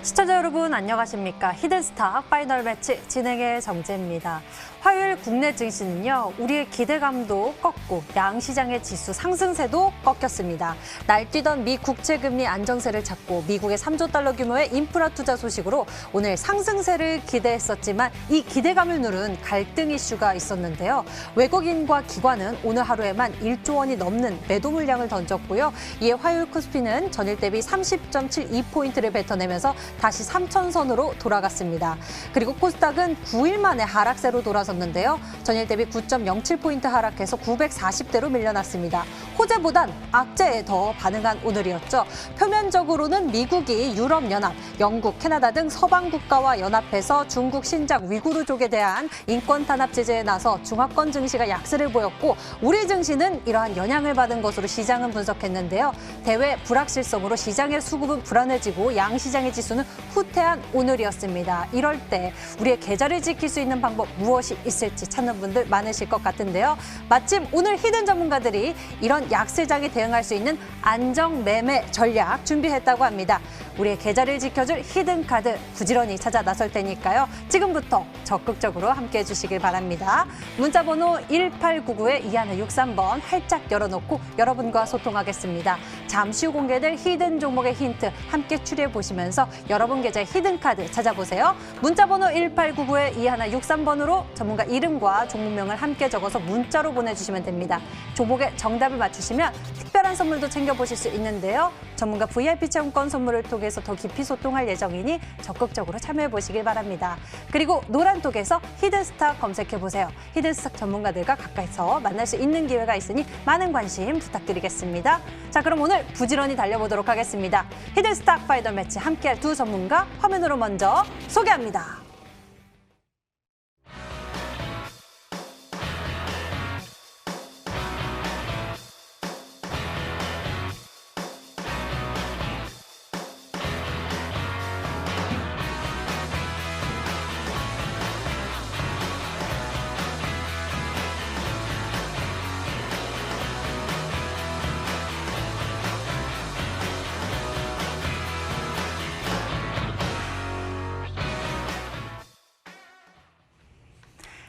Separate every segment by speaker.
Speaker 1: 시청자 여러분 안녕하십니까? 히든스탁 파이널 매치 진행의 정재입니다. 화요일 국내 증시는요, 우리의 기대감도 꺾고 양시장의 지수 상승세도 꺾였습니다. 날뛰던 미 국채금리 안정세를 찾고 미국의 3조 달러 규모의 인프라 투자 소식으로 오늘 상승세를 기대했었지만 이 기대감을 누른 갈등 이슈가 있었는데요. 외국인과 기관은 오늘 하루에만 1조 원이 넘는 매도 물량을 던졌고요. 이에 화요일 코스피는 전일 대비 30.72포인트를 뱉어내면서 다시 3,000선으로 돌아갔습니다. 그리고 코스닥은 9일 만에 하락세로 돌아섰는데요. 전일 대비 9.07포인트 하락해서 940대로 밀려났습니다. 호재보단 악재에 더 반응한 오늘이었죠. 표면적으로는 미국이 유럽연합, 영국, 캐나다 등 서방 국가와 연합해서 중국 신장 위구르족에 대한 인권 탄압 제재에 나서 중화권 증시가 약세를 보였고 우리 증시는 이러한 영향을 받은 것으로 시장은 분석했는데요. 대외 불확실성으로 시장의 수급은 불안해지고 양시장의 지수는 후퇴한 오늘이었습니다. 이럴 때 우리의 계좌를 지킬 수 있는 방법 무엇이 있을지 찾는 분들 많으실 것 같은데요. 마침 오늘 히든 전문가들이 이런 약세장에 대응할 수 있는 안정 매매 전략 준비했다고 합니다. 우리의 계좌를 지켜줄 히든 카드 부지런히 찾아 나설 테니까요. 지금부터 적극적으로 함께해 주시길 바랍니다. 문자번호 1899-2163번 활짝 열어놓고 여러분과 소통하겠습니다. 잠시 후 공개될 히든 종목의 힌트 함께 추리해 보시면서 여러분 계좌의 히든 카드 찾아보세요. 문자번호 1899-2163번으로 전문가 이름과 종목명을 함께 적어서 문자로 보내주시면 됩니다. 종목의 정답을 맞추시면 특별한 선물도 챙겨보실 수 있는데요. 전문가 VIP 체험권 선물을 통해서 더 깊이 소통할 예정이니 적극적으로 참여해보시길 바랍니다. 그리고 노란톡에서 히든스탁 검색해보세요. 히든스탁 전문가들과 가까이서 만날 수 있는 기회가 있으니 많은 관심 부탁드리겠습니다. 자, 그럼 오늘 부지런히 달려보도록 하겠습니다. 히든스탁 파이널 매치 함께할 두 전문가 화면으로 먼저 소개합니다.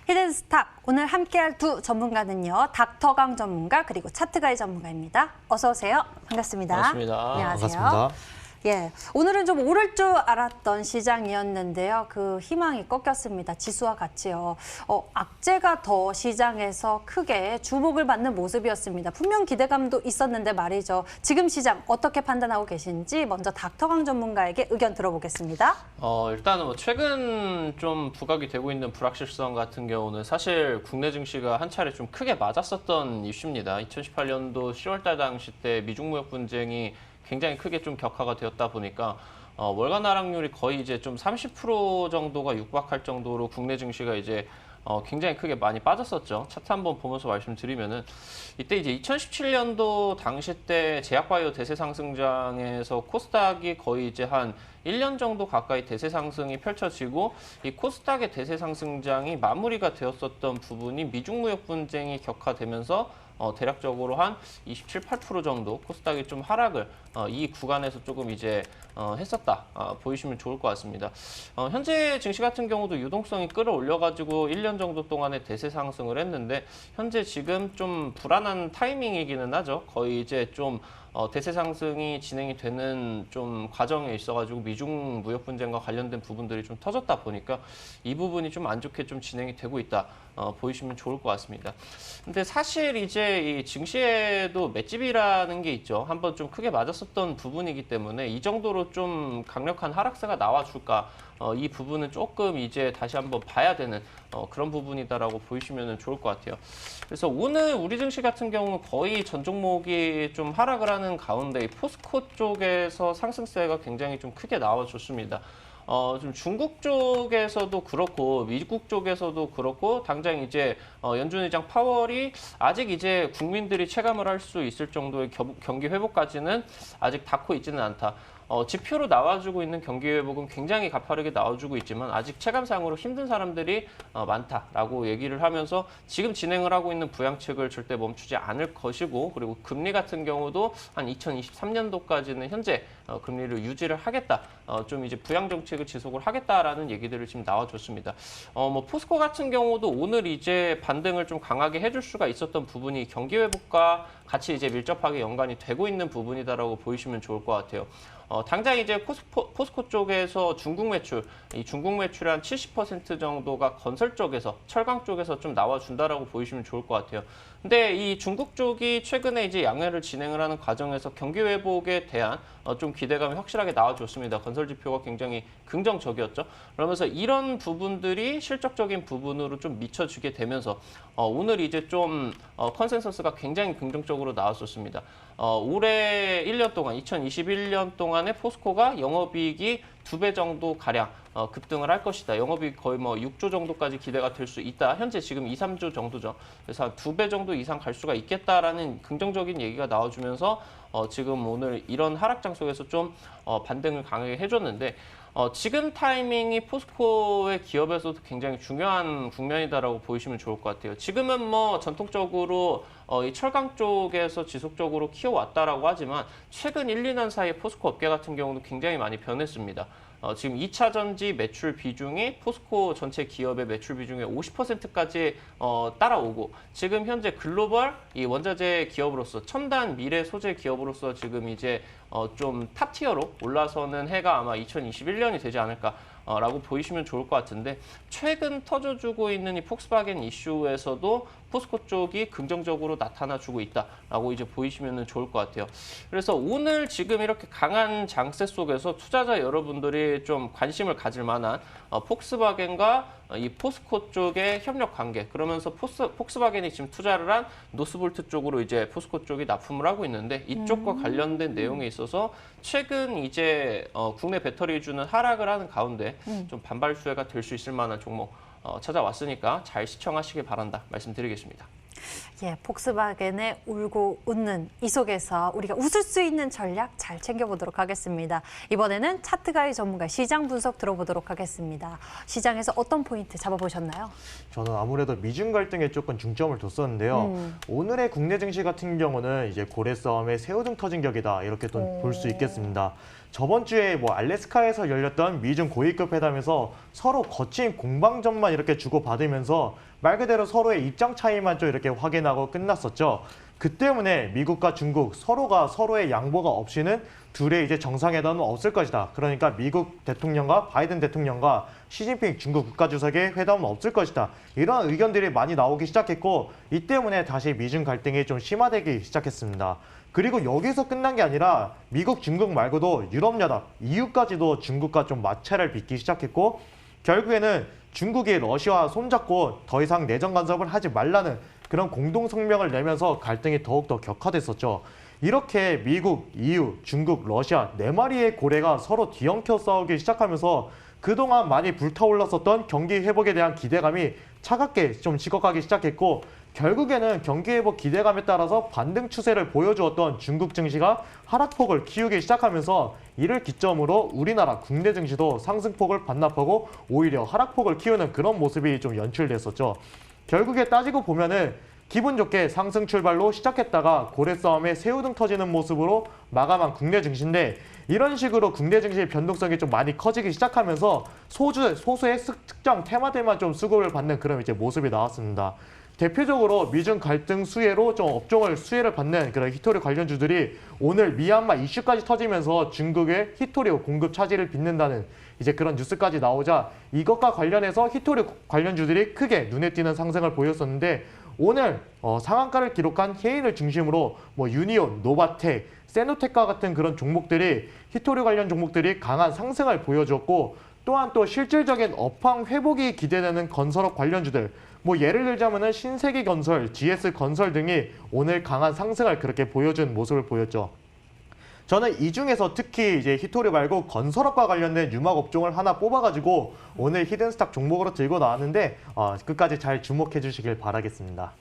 Speaker 1: 히든스탁 오늘 함께할 두 전문가는요. 닥터강 전문가 그리고 차트가이 전문가입니다. 어서 오세요. 반갑습니다.
Speaker 2: 반갑습니다.
Speaker 1: 안녕하세요.
Speaker 3: 반갑습니다.
Speaker 1: 예, 오늘은 좀 오를 줄 알았던 시장이었는데요. 그 희망이 꺾였습니다. 지수와 같이요. 악재가 더 시장에서 크게 주목을 받는 모습이었습니다. 분명 기대감도 있었는데 말이죠. 지금 시장 어떻게 판단하고 계신지 먼저 닥터강 전문가에게 의견 들어보겠습니다.
Speaker 2: 일단은 뭐 최근 좀 부각이 되고 있는 불확실성 같은 경우는 사실 국내 증시가 한 차례 좀 크게 맞았었던 이슈입니다. 2018년도 10월달 당시 때 미중 무역 분쟁이 굉장히 크게 좀 격화가 되었다 보니까 월간 하락률이 거의 이제 좀 30% 정도가 육박할 정도로 국내 증시가 이제 굉장히 크게 많이 빠졌었죠. 차트 한번 보면서 말씀드리면은 이때 이제 2017년도 당시 때 제약바이오 대세 상승장에서 코스닥이 거의 이제 한 1년 정도 가까이 대세 상승이 펼쳐지고 이 코스닥의 대세 상승장이 마무리가 되었었던 부분이 미중 무역 분쟁이 격화되면서 대략적으로 한 27, 8% 정도 코스닥이 좀 하락을 이 구간에서 조금 이제 했었다 보이시면 좋을 것 같습니다. 현재 증시 같은 경우도 유동성이 끌어올려가지고 1년 정도 동안에 대세 상승을 했는데 현재 지금 좀 불안한 타이밍이기는 하죠. 거의 이제 좀 대세 상승이 진행이 되는 좀 과정에 있어가지고 미중 무역 분쟁과 관련된 부분들이 좀 터졌다 보니까 이 부분이 좀 안 좋게 좀 진행이 되고 있다 보이시면 좋을 것 같습니다. 근데 사실 이제 이 증시에도 맷집이라는 게 있죠. 한번 좀 크게 맞았었던 부분이기 때문에 이 정도로 좀 강력한 하락세가 나와줄까? 이 부분은 조금 이제 다시 한번 봐야 되는 그런 부분이다라고 보이시면 좋을 것 같아요. 그래서 오늘 우리 증시 같은 경우는 거의 전 종목이 좀 하락을 하는 가운데 이 포스코 쪽에서 상승세가 굉장히 좀 크게 나와줬습니다. 좀 중국 쪽에서도 그렇고 미국 쪽에서도 그렇고 당장 이제 연준 의장 파월이 아직 이제 국민들이 체감을 할 수 있을 정도의 경기 회복까지는 아직 닿고 있지는 않다. 지표로 나와주고 있는 경기 회복은 굉장히 가파르게 나와주고 있지만 아직 체감상으로 힘든 사람들이 많다라고 얘기를 하면서 지금 진행을 하고 있는 부양책을 절대 멈추지 않을 것이고, 그리고 금리 같은 경우도 한 2023년도까지는 현재 금리를 유지를 하겠다, 좀 이제 부양 정책을 지속을 하겠다라는 얘기들을 지금 나와줬습니다. 포스코 같은 경우도 오늘 이제 반등을 좀 강하게 해줄 수가 있었던 부분이 경기 회복과 같이 이제 밀접하게 연관이 되고 있는 부분이다라고 보이시면 좋을 것 같아요. 당장 이제 포스코 쪽에서 중국 매출, 이 중국 매출의 한 70% 정도가 건설 쪽에서, 철강 쪽에서 좀 나와준다라고 보이시면 좋을 것 같아요. 근데 이 중국 쪽이 최근에 이제 양해를 진행을 하는 과정에서 경기 회복에 대한 좀 기대감이 확실하게 나와줬습니다. 건설 지표가 굉장히 긍정적이었죠. 그러면서 이런 부분들이 실적적인 부분으로 좀 미쳐지게 되면서 오늘 이제 좀 컨센서스가 굉장히 긍정적으로 나왔었습니다. 올해 1년 동안, 2021년 동안에 포스코가 영업이익이 2배 정도 가량 급등을 할 것이다. 영업이익 거의 뭐 6조 정도까지 기대가 될 수 있다. 현재 지금 2, 3조 정도죠. 그래서 한 2배 정도 이상 갈 수가 있겠다라는 긍정적인 얘기가 나와주면서 지금 오늘 이런 하락장 속에서 좀 반등을 강하게 해줬는데, 지금 타이밍이 포스코의 기업에서도 굉장히 중요한 국면이다라고 보시면 좋을 것 같아요. 지금은 뭐 전통적으로 이 철강 쪽에서 지속적으로 키워왔다라고 하지만 최근 1, 2년 사이에 포스코 업계 같은 경우는 굉장히 많이 변했습니다. 지금 2차 전지 매출 비중이 포스코 전체 기업의 매출 비중의 50%까지 따라오고, 지금 현재 글로벌 이 원자재 기업으로서, 첨단 미래 소재 기업으로서 지금 이제 좀 탑티어로 올라서는 해가 아마 2021년이 되지 않을까라고 보이시면 좋을 것 같은데, 최근 터져주고 있는 이 폭스바겐 이슈에서도 포스코 쪽이 긍정적으로 나타나주고 있다라고 이제 보이시면 좋을 것 같아요. 그래서 오늘 지금 이렇게 강한 장세 속에서 투자자 여러분들이 좀 관심을 가질 만한 폭스바겐과 이 포스코 쪽의 협력 관계, 그러면서 폭스바겐이 지금 투자를 한 노스볼트 쪽으로 이제 포스코 쪽이 납품을 하고 있는데, 이쪽과 관련된 내용에 있어서 최근 이제 국내 배터리주는 하락을 하는 가운데 좀 반발 수혜가 될 수 있을 만한 종목 찾아왔으니까 잘 시청하시길 바란다 말씀드리겠습니다.
Speaker 1: 예, 폭스바겐의 울고 웃는 이 속에서 우리가 웃을 수 있는 전략 잘 챙겨보도록 하겠습니다. 이번에는 차트가이 전문가 시장 분석 들어보도록 하겠습니다. 시장에서 어떤 포인트 잡아보셨나요?
Speaker 3: 저는 아무래도 미중 갈등에 조금 중점을 뒀었는데요. 오늘의 국내 증시 같은 경우는 이제 고래 싸움에 새우등 터진 격이다, 이렇게 또 볼 수 있겠습니다. 저번 주에 뭐 알래스카에서 열렸던 미중 고위급 회담에서 서로 거친 공방전만 이렇게 주고받으면서 말 그대로 서로의 입장 차이만 좀 이렇게 확인하고 끝났었죠. 그 때문에 미국과 중국 서로가 서로의 양보가 없이는 둘의 이제 정상회담은 없을 것이다. 그러니까 미국 대통령과 바이든 대통령과 시진핑 중국 국가주석의 회담은 없을 것이다. 이런 의견들이 많이 나오기 시작했고, 이 때문에 다시 미중 갈등이 좀 심화되기 시작했습니다. 그리고 여기서 끝난 게 아니라 미국, 중국 말고도 유럽연합, EU까지도 중국과 좀 마찰을 빚기 시작했고, 결국에는 중국이 러시아와 손잡고 더 이상 내정 간섭을 하지 말라는 그런 공동 성명을 내면서 갈등이 더욱더 격화됐었죠. 이렇게 미국, EU, 중국, 러시아 네 마리의 고래가 서로 뒤엉켜 싸우기 시작하면서 그동안 많이 불타올랐었던 경기 회복에 대한 기대감이 차갑게 좀 식어가기 시작했고, 결국에는 경기 회복 기대감에 따라서 반등 추세를 보여주었던 중국 증시가 하락폭을 키우기 시작하면서 이를 기점으로 우리나라 국내 증시도 상승폭을 반납하고 오히려 하락폭을 키우는 그런 모습이 좀 연출됐었죠. 결국에 따지고 보면은 기분 좋게 상승 출발로 시작했다가 고래 싸움에 새우등 터지는 모습으로 마감한 국내 증시인데, 이런 식으로 국내 증시의 변동성이 좀 많이 커지기 시작하면서 소수의 특정 테마들만 좀 수급을 받는 그런 이제 모습이 나왔습니다. 대표적으로 미중 갈등 수혜로 좀 업종을 수혜를 받는 그런 히토리 관련주들이 오늘 미얀마 이슈까지 터지면서 중국의 히토리 공급 차질을 빚는다는 이제 그런 뉴스까지 나오자 이것과 관련해서 히토리 관련주들이 크게 눈에 띄는 상승을 보였었는데, 오늘 상한가를 기록한 헤인을 중심으로 뭐 유니온, 노바텍, 세노텍과 같은 그런 종목들이, 히토리 관련 종목들이 강한 상승을 보여줬고, 또한 또 실질적인 업황 회복이 기대되는 건설업 관련주들, 뭐 예를 들자면은 신세계건설, GS건설 등이 오늘 강한 상승을 그렇게 보여준 모습을 보였죠. 저는 이 중에서 특히 이제 히토리 말고 건설업과 관련된 유막 업종을 하나 뽑아가지고 오늘 히든스탁 종목으로 들고 나왔는데 끝까지 잘 주목해 주시길 바라겠습니다.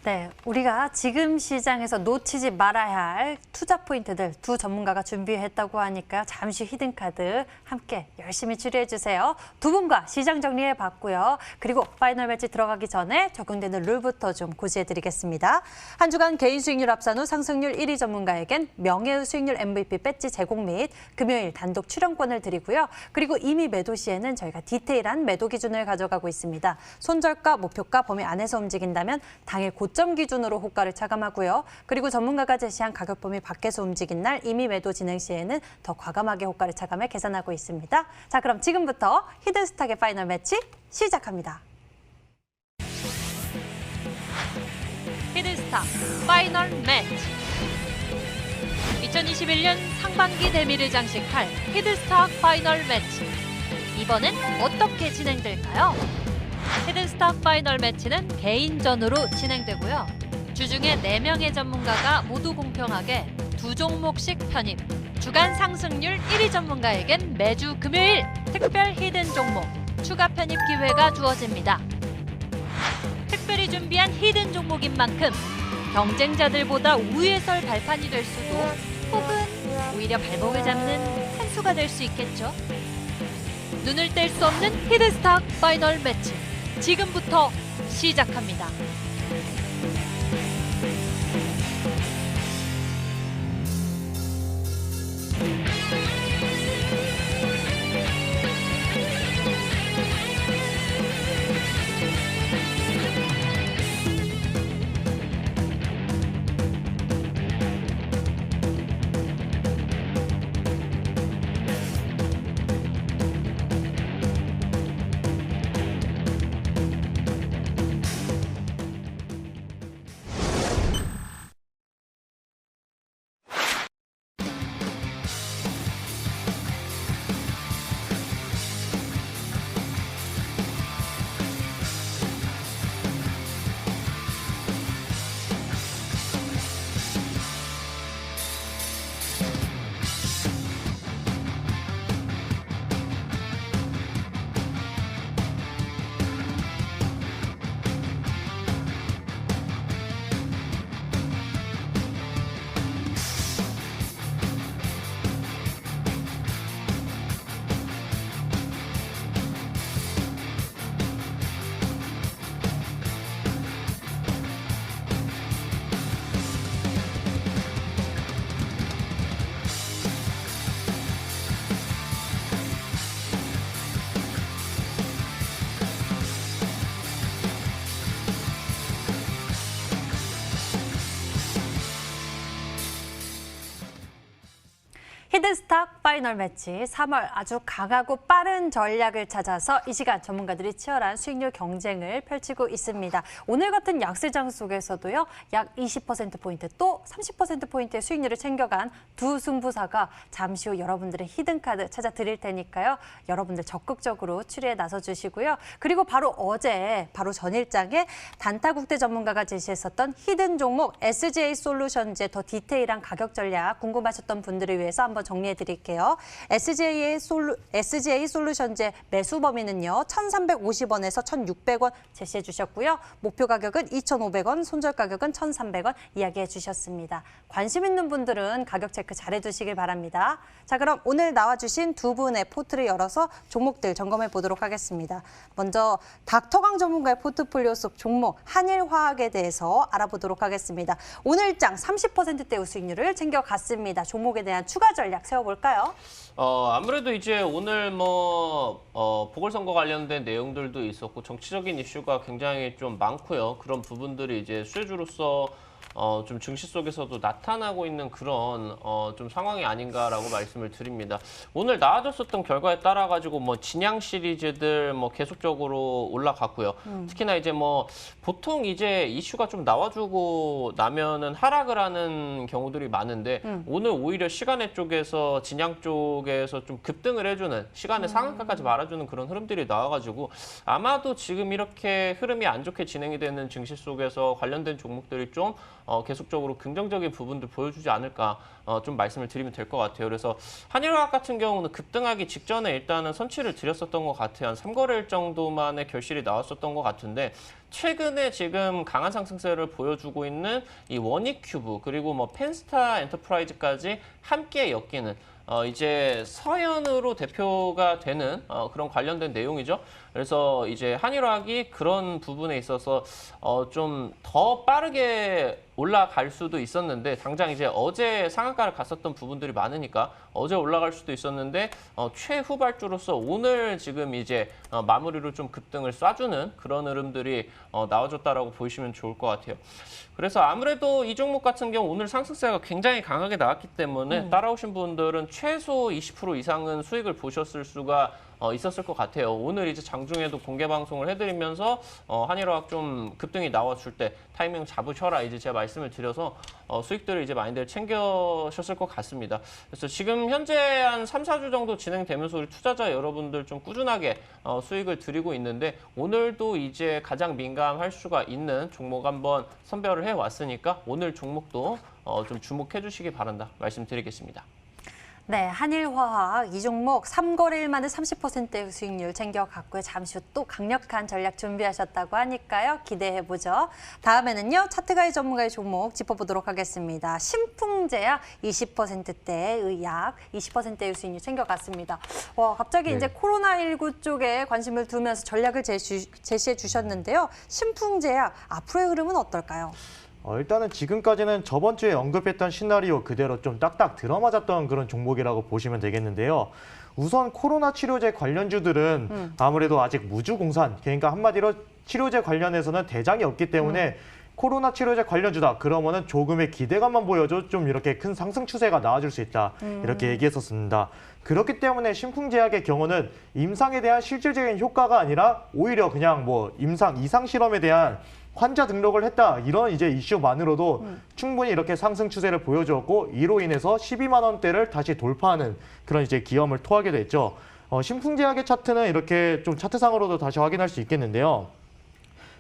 Speaker 1: 네, 우리가 지금 시장에서 놓치지 말아야 할 투자 포인트들 두 전문가가 준비했다고 하니까 잠시 히든카드 함께 열심히 추리해 주세요. 두 분과 시장 정리해 봤고요. 그리고 파이널 매치 들어가기 전에 적용되는 룰부터 좀 고지해 드리겠습니다. 한 주간 개인 수익률 합산 후 상승률 1위 전문가에겐 명예의 수익률 MVP 배지 제공 및 금요일 단독 출연권을 드리고요. 그리고 이미 매도 시에는 저희가 디테일한 매도 기준을 가져가고 있습니다. 손절가, 목표가 범위 안에서 움직인다면 당일 고점 기준으로 호가를 차감하고요. 그리고 전문가가 제시한 가격 범위 밖에서 움직인 날 이미 매도 진행 시에는 더 과감하게 호가를 차감해 계산하고 있습니다. 자, 그럼 지금부터 히든스탁의 파이널 매치 시작합니다.
Speaker 4: 히든스탁 파이널 매치 2021년 상반기 대미를 장식할 히든스탁 파이널 매치 이번엔 어떻게 진행될까요? 히든스탁 파이널 매치는 개인전으로 진행되고요. 주중에 4명의 전문가가 모두 공평하게 두 종목씩 편입. 주간 상승률 1위 전문가에겐 매주 금요일 특별 히든 종목 추가 편입 기회가 주어집니다. 특별히 준비한 히든 종목인 만큼 경쟁자들보다 우위에 설 발판이 될 수도 혹은 오히려 발목을 잡는 한 수가 될 수 있겠죠. 눈을 뗄 수 없는 히든스탁 파이널 매치 지금부터 시작합니다.
Speaker 1: 히든스탁 파이널 매치 3월 아주 강하고 빠른 전략을 찾아서 이 시간 전문가들이 치열한 수익률 경쟁을 펼치고 있습니다. 오늘 같은 약세장 속에서도요. 약 20%포인트 또 30%포인트의 수익률을 챙겨간 두 승부사가 잠시 후 여러분들의 히든카드 찾아 드릴 테니까요. 여러분들 적극적으로 추리에 나서 주시고요. 그리고 바로 어제 바로 전일장에 단타국대 전문가가 제시했었던 히든 종목 SGA 솔루션즈의 더 디테일한 가격 전략 궁금하셨던 분들을 위해서 한번 정리해 드릴게요. SGA 솔루션즈의 매수 범위는요. 1,350원에서 1,600원 제시해 주셨고요. 목표 가격은 2,500원, 손절 가격은 1,300원 이야기해 주셨습니다. 관심 있는 분들은 가격 체크 잘해 두시길 바랍니다. 자, 그럼 오늘 나와주신 두 분의 포트를 열어서 종목들 점검해 보도록 하겠습니다. 먼저 닥터강 전문가의 포트폴리오 속 종목 한일화학에 대해서 알아보도록 하겠습니다. 오늘 장 30%대 수익률을 챙겨갔습니다. 종목에 대한 추가 전략 세워볼까요?
Speaker 2: 아무래도 이제 오늘 보궐선거 관련된 내용들도 있었고 정치적인 이슈가 굉장히 좀 많고요. 그런 부분들이 이제 수혜주로서 좀 증시 속에서도 나타나고 있는 그런 좀 상황이 아닌가라고 말씀을 드립니다. 오늘 나와줬었던 결과에 따라 가지고 진양 시리즈들 계속적으로 올라갔고요. 특히나 이제 보통 이제 이슈가 좀 나와주고 나면은 하락을 하는 경우들이 많은데 오늘 오히려 시간의 쪽에서 진양 쪽에서 좀 급등을 해주는 시간의 상한가까지 말아주는 그런 흐름들이 나와가지고 아마도 지금 이렇게 흐름이 안 좋게 진행이 되는 증시 속에서 관련된 종목들이 좀 계속적으로 긍정적인 부분들 보여주지 않을까 좀 말씀을 드리면 될 것 같아요. 그래서 한일화학 같은 경우는 급등하기 직전에 일단은 선취를 드렸었던 것 같아요. 한 3거래일 정도만의 결실이 나왔었던 것 같은데 최근에 지금 강한 상승세를 보여주고 있는 이 원익큐브 그리고 뭐 펜스타 엔터프라이즈까지 함께 엮이는 이제 서현으로 대표가 되는 그런 관련된 내용이죠. 그래서 이제 한일화학이 그런 부분에 있어서 좀 더 빠르게 올라갈 수도 있었는데 당장 이제 어제 상한가를 갔었던 부분들이 많으니까 어제 올라갈 수도 있었는데 최후발주로서 오늘 지금 이제 마무리로 좀 급등을 쏴주는 그런 흐름들이 나와줬다라고 보시면 좋을 것 같아요. 그래서 아무래도 이 종목 같은 경우 오늘 상승세가 굉장히 강하게 나왔기 때문에 따라오신 분들은 최소 20% 이상은 수익을 보셨을 수가 있었을 것 같아요. 오늘 이제 장중에도 공개 방송을 해드리면서 한일화학 좀 급등이 나와줄 때 타이밍 잡으셔라 이제 제가 말씀을 드려서 수익들을 이제 많이들 챙겨셨을 것 같습니다. 그래서 지금 현재 한 3, 4주 정도 진행되면서 우리 투자자 여러분들 좀 꾸준하게 수익을 드리고 있는데 오늘도 이제 가장 민감할 수가 있는 종목 한번 선별을 해왔으니까 오늘 종목도 좀 주목해 주시기 바란다 말씀드리겠습니다.
Speaker 1: 네, 한일화학 이 종목 3거래일 만에 30%의 수익률 챙겨갔고요. 잠시 후 또 강력한 전략 준비하셨다고 하니까요. 기대해보죠. 다음에는요. 차트가이 전문가의 종목 짚어보도록 하겠습니다. 신풍제약 20%대의 의약 20%의 수익률 챙겨갔습니다. 갑자기 이제 코로나19 쪽에 관심을 두면서 전략을 제시해 주셨는데요. 신풍제약 앞으로의 흐름은 어떨까요?
Speaker 3: 일단은 지금까지는 저번 주에 언급했던 시나리오 그대로 좀 딱딱 들어맞았던 그런 종목이라고 보시면 되겠는데요. 우선 코로나 치료제 관련주들은 아무래도 아직 무주공산, 그러니까 한마디로 치료제 관련해서는 대장이 없기 때문에 코로나 치료제 관련주다. 그러면은 조금의 기대감만 보여줘 좀 이렇게 큰 상승 추세가 나와줄 수 있다. 이렇게 얘기했었습니다. 그렇기 때문에 신풍제약의 경우는 임상에 대한 실질적인 효과가 아니라 오히려 그냥 뭐 이상 실험에 대한 환자 등록을 했다 이런 이제 이슈만으로도 충분히 이렇게 상승 추세를 보여주었고 이로 인해서 12만 원대를 다시 돌파하는 그런 이제 기염을 토하게 됐죠. 신풍제약의 차트는 이렇게 좀 차트상으로도 다시 확인할 수 있겠는데요.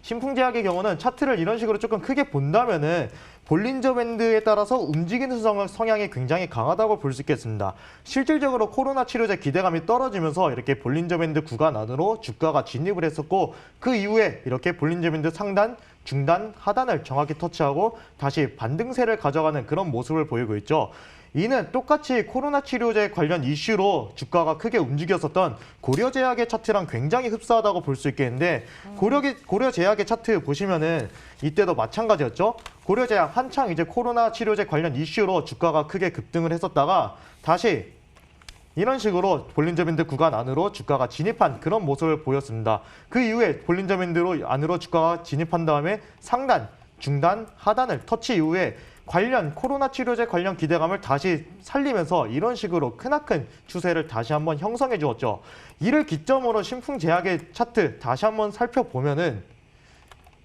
Speaker 3: 신풍제약의 경우는 차트를 이런 식으로 조금 크게 본다면은 볼린저 밴드에 따라서 움직이는 성향이 굉장히 강하다고 볼 수 있겠습니다. 실질적으로 코로나 치료제 기대감이 떨어지면서 이렇게 볼린저 밴드 구간 안으로 주가가 진입을 했었고 그 이후에 이렇게 볼린저 밴드 상단, 중단, 하단을 정확히 터치하고 다시 반등세를 가져가는 그런 모습을 보이고 있죠. 이는 똑같이 코로나 치료제 관련 이슈로 주가가 크게 움직였었던 고려제약의 차트랑 굉장히 흡사하다고 볼 수 있겠는데 고려제약의 차트 보시면은 이때도 마찬가지였죠. 고려제약 한창 이제 코로나 치료제 관련 이슈로 주가가 크게 급등을 했었다가 다시 이런 식으로 볼린저 밴드 구간 안으로 주가가 진입한 그런 모습을 보였습니다. 그 이후에 볼린저 밴드 안으로 주가가 진입한 다음에 상단, 중단, 하단을 터치 이후에 관련 코로나 치료제 관련 기대감을 다시 살리면서 이런 식으로 크나큰 추세를 다시 한번 형성해 주었죠. 이를 기점으로 신풍제약의 차트 다시 한번 살펴보면은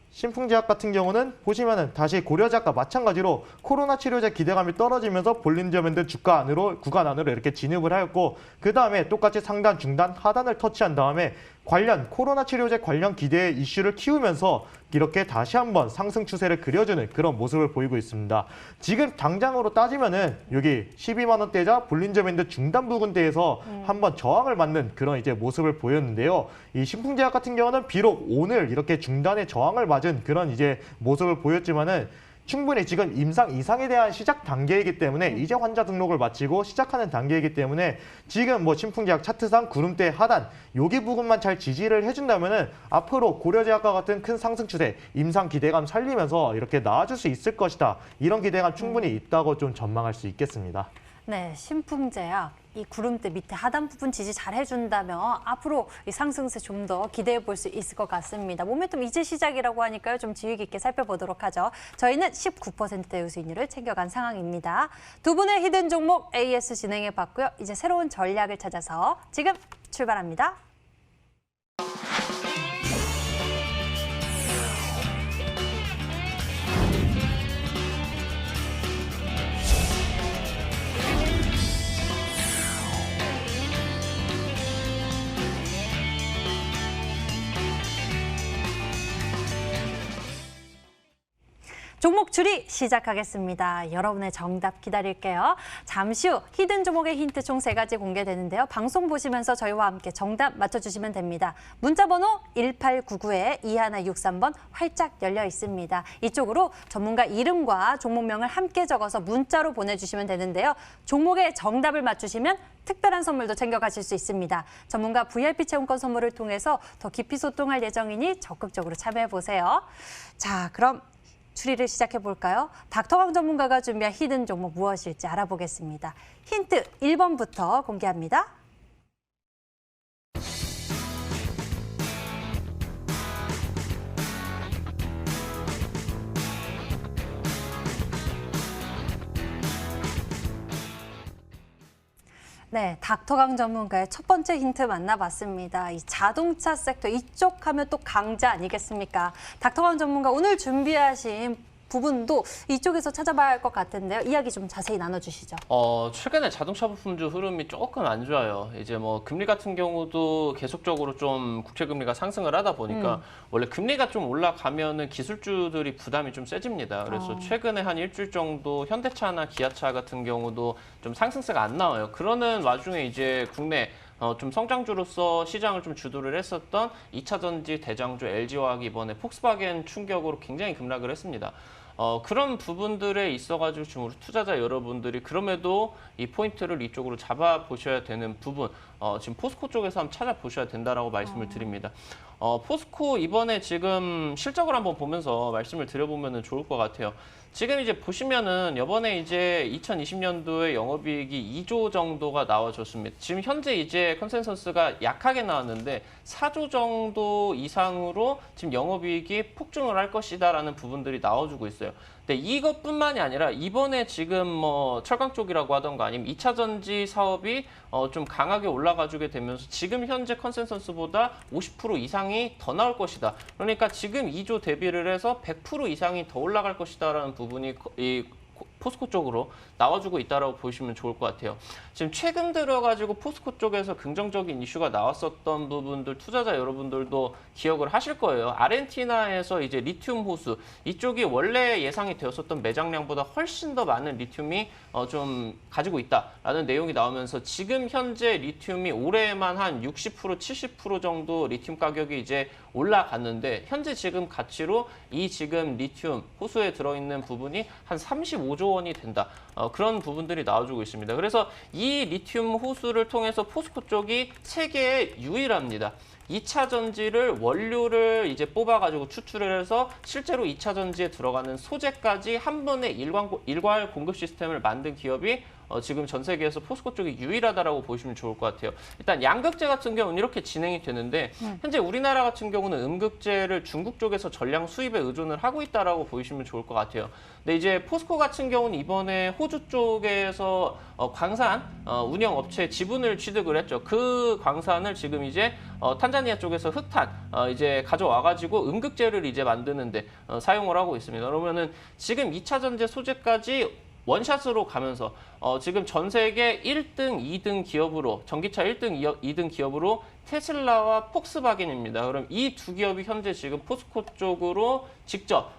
Speaker 3: 신풍제약 같은 경우는 보시면은 다시 고려제약과 마찬가지로 코로나 치료제 기대감이 떨어지면서 볼린저 밴드 주가 안으로 구간 안으로 이렇게 진입을 하였고 그 다음에 똑같이 상단, 중단, 하단을 터치한 다음에 관련 코로나 치료제 관련 기대의 이슈를 키우면서 이렇게 다시 한번 상승 추세를 그려주는 그런 모습을 보이고 있습니다. 지금 당장으로 따지면은 여기 12만 원대자 볼린저 밴드 중단 부근대에서 한번 저항을 맞는 그런 이제 모습을 보였는데요. 이 신풍제약 같은 경우는 비록 오늘 이렇게 중단에 저항을 맞은 그런 이제 모습을 보였지만은 충분히 지금 임상 이상에 대한 시작 단계이기 때문에 이제 환자 등록을 마치고 시작하는 단계이기 때문에 지금 뭐 신풍제약 차트상 구름대 하단 여기 부분만 잘 지지를 해준다면은 앞으로 고려제약과 같은 큰 상승 추세 임상 기대감 살리면서 이렇게 나아줄 수 있을 것이다. 이런 기대감 충분히 있다고 좀 전망할 수 있겠습니다.
Speaker 1: 네, 신풍제약 이 구름대 밑에 하단 부분 지지 잘 해준다면 앞으로 이 상승세 좀 더 기대해 볼 수 있을 것 같습니다. 모멘텀 이제 시작이라고 하니까요. 좀 지휘 깊게 살펴보도록 하죠. 저희는 19%의 수익률을 챙겨간 상황입니다. 두 분의 히든 종목 AS 진행해 봤고요. 이제 새로운 전략을 찾아서 지금 출발합니다. 종목 추리 시작하겠습니다. 여러분의 정답 기다릴게요. 잠시 후 히든 종목의 힌트 총 3가지 공개되는데요. 방송 보시면서 저희와 함께 정답 맞춰주시면 됩니다. 문자번호 1899에 2163번 활짝 열려 있습니다. 이쪽으로 전문가 이름과 종목명을 함께 적어서 문자로 보내주시면 되는데요. 종목의 정답을 맞추시면 특별한 선물도 챙겨가실 수 있습니다. 전문가 VIP 체험권 선물을 통해서 더 깊이 소통할 예정이니 적극적으로 참여해보세요. 자, 그럼 추리를 시작해볼까요? 닥터강 전문가가 준비한 히든 종목 무엇일지 알아보겠습니다. 힌트 1번부터 공개합니다. 네, 닥터강 전문가의 첫 번째 힌트 만나봤습니다. 이 자동차 섹터 이쪽 하면 또 강자 아니겠습니까? 닥터강 전문가 오늘 준비하신 부분도 이쪽에서 찾아봐야 할 것 같은데요. 이야기 좀 자세히 나눠주시죠.
Speaker 2: 최근에 자동차 부품주 흐름이 조금 안 좋아요. 이제 뭐 금리 같은 경우도 계속적으로 좀 국채 금리가 상승을 하다 보니까 원래 금리가 좀 올라가면은 기술주들이 부담이 좀 세집니다. 그래서 최근에 한 일주일 정도 현대차나 기아차 같은 경우도 좀 상승세가 안 나와요. 그러는 와중에 이제 국내 좀 성장주로서 시장을 좀 주도를 했었던 2차 전지 대장주 LG화학이 이번에 폭스바겐 충격으로 굉장히 급락을 했습니다. 그런 부분들에 있어가지고 지금 우리 투자자 여러분들이 그럼에도 이 포인트를 이쪽으로 잡아보셔야 되는 부분, 지금 포스코 쪽에서 한번 찾아보셔야 된다라고 말씀을 드립니다. 포스코 이번에 지금 실적을 한번 보면서 말씀을 드려보면 좋을 것 같아요. 지금 이제 보시면은 이번에 이제 2020년도에 영업이익이 2조 정도가 나와줬습니다. 지금 현재 이제 컨센서스가 약하게 나왔는데 4조 정도 이상으로 지금 영업이익이 폭증을 할 것이다라는 부분들이 나와주고 있어요. 근데 이것뿐만이 아니라 이번에 지금 뭐 철강 쪽이라고 하던가 아니면 2차 전지 사업이 좀 강하게 올라가주게 되면서 지금 현재 컨센서스보다 50% 이상이 더 나올 것이다. 그러니까 지금 2조 대비를 해서 100% 이상이 더 올라갈 것이다라는 부분이 이 포스코 쪽으로 나와주고 있다라고 보시면 좋을 것 같아요. 지금 최근 들어가지고 포스코 쪽에서 긍정적인 이슈가 나왔었던 부분들 투자자 여러분들도 기억을 하실 거예요. 아르헨티나에서 이제 리튬 호수 이쪽이 원래 예상이 되었었던 매장량보다 훨씬 더 많은 리튬이 좀 가지고 있다라는 내용이 나오면서 지금 현재 리튬이 올해에만 한 60% 70% 정도 리튬 가격이 이제 올라갔는데 현재 지금 가치로 이 지금 리튬 호수에 들어있는 부분이 한 35조 원이 된다. 그런 부분들이 나와주고 있습니다. 그래서 이 리튬 호수를 통해서 포스코 쪽이 세계에 유일합니다. 2차 전지를 원료를 이제 뽑아가지고 추출을 해서 실제로 2차 전지에 들어가는 소재까지 한 번에 일괄 공급 시스템을 만든 기업이 지금 전 세계에서 포스코 쪽이 유일하다라고 보시면 좋을 것 같아요. 일단 양극재 같은 경우는 이렇게 진행이 되는데 현재 우리나라 같은 경우는 음극재를 중국 쪽에서 전량 수입에 의존을 하고 있다라고 보시면 좋을 것 같아요. 근데 이제 포스코 같은 경우는 이번에 호주 쪽에서 광산 운영 업체 지분을 취득을 했죠. 그 광산을 지금 이제 탄자니아 쪽에서 흑탄 이제 가져와가지고 음극재를 이제 만드는데 사용을 하고 있습니다. 그러면은 지금 2차 전지 소재까지 원샷으로 가면서 지금 전 세계 1등, 2등 기업으로 전기차 1등, 2등 기업으로 테슬라와 폭스바겐입니다. 그럼 이 두 기업이 현재 지금 포스코 쪽으로 직접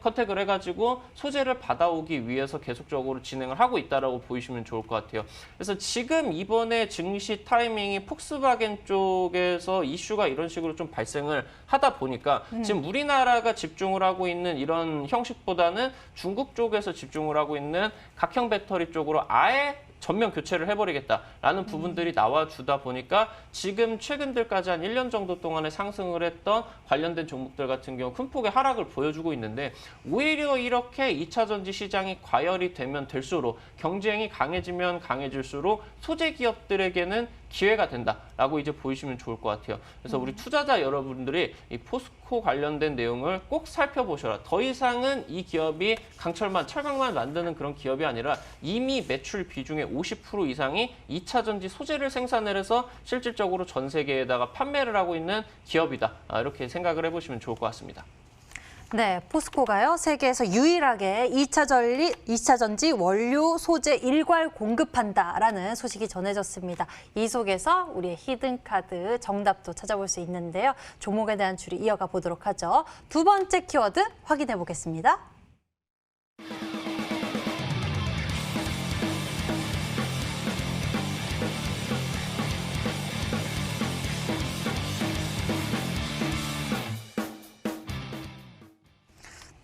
Speaker 2: 컨택을 해가지고 소재를 받아오기 위해서 계속적으로 진행을 하고 있다라고 보시면 좋을 것 같아요. 그래서 지금 이번에 증시 타이밍이 폭스바겐 쪽에서 이슈가 이런 식으로 좀 발생을 하다 보니까 지금 우리나라가 집중을 하고 있는 이런 형식보다는 중국 쪽에서 집중을 하고 있는 각형 배터리 쪽으로 아예 전면 교체를 해버리겠다라는 부분들이 나와주다 보니까 지금 최근 들까지 한 1년 정도 동안에 상승을 했던 관련된 종목들 같은 경우 큰 폭의 하락을 보여주고 있는데 오히려 이렇게 2차 전지 시장이 과열이 되면 될수록 경쟁이 강해지면 강해질수록 소재 기업들에게는 기회가 된다라고 이제 보이시면 좋을 것 같아요. 그래서 우리 투자자 여러분들이 이 포스코 관련된 내용을 꼭 살펴보셔라. 더 이상은 이 기업이 강철만, 철강만 만드는 그런 기업이 아니라 이미 매출 비중의 50% 이상이 2차 전지 소재를 생산을 해서 실질적으로 전 세계에다가 판매를 하고 있는 기업이다. 이렇게 생각을 해보시면 좋을 것 같습니다.
Speaker 1: 네, 포스코가요. 세계에서 유일하게 2차 전지 원료 소재 일괄 공급한다라는 소식이 전해졌습니다. 이 속에서 우리의 히든카드 정답도 찾아볼 수 있는데요. 종목에 대한 추리 이어가 보도록 하죠. 두 번째 키워드 확인해 보겠습니다.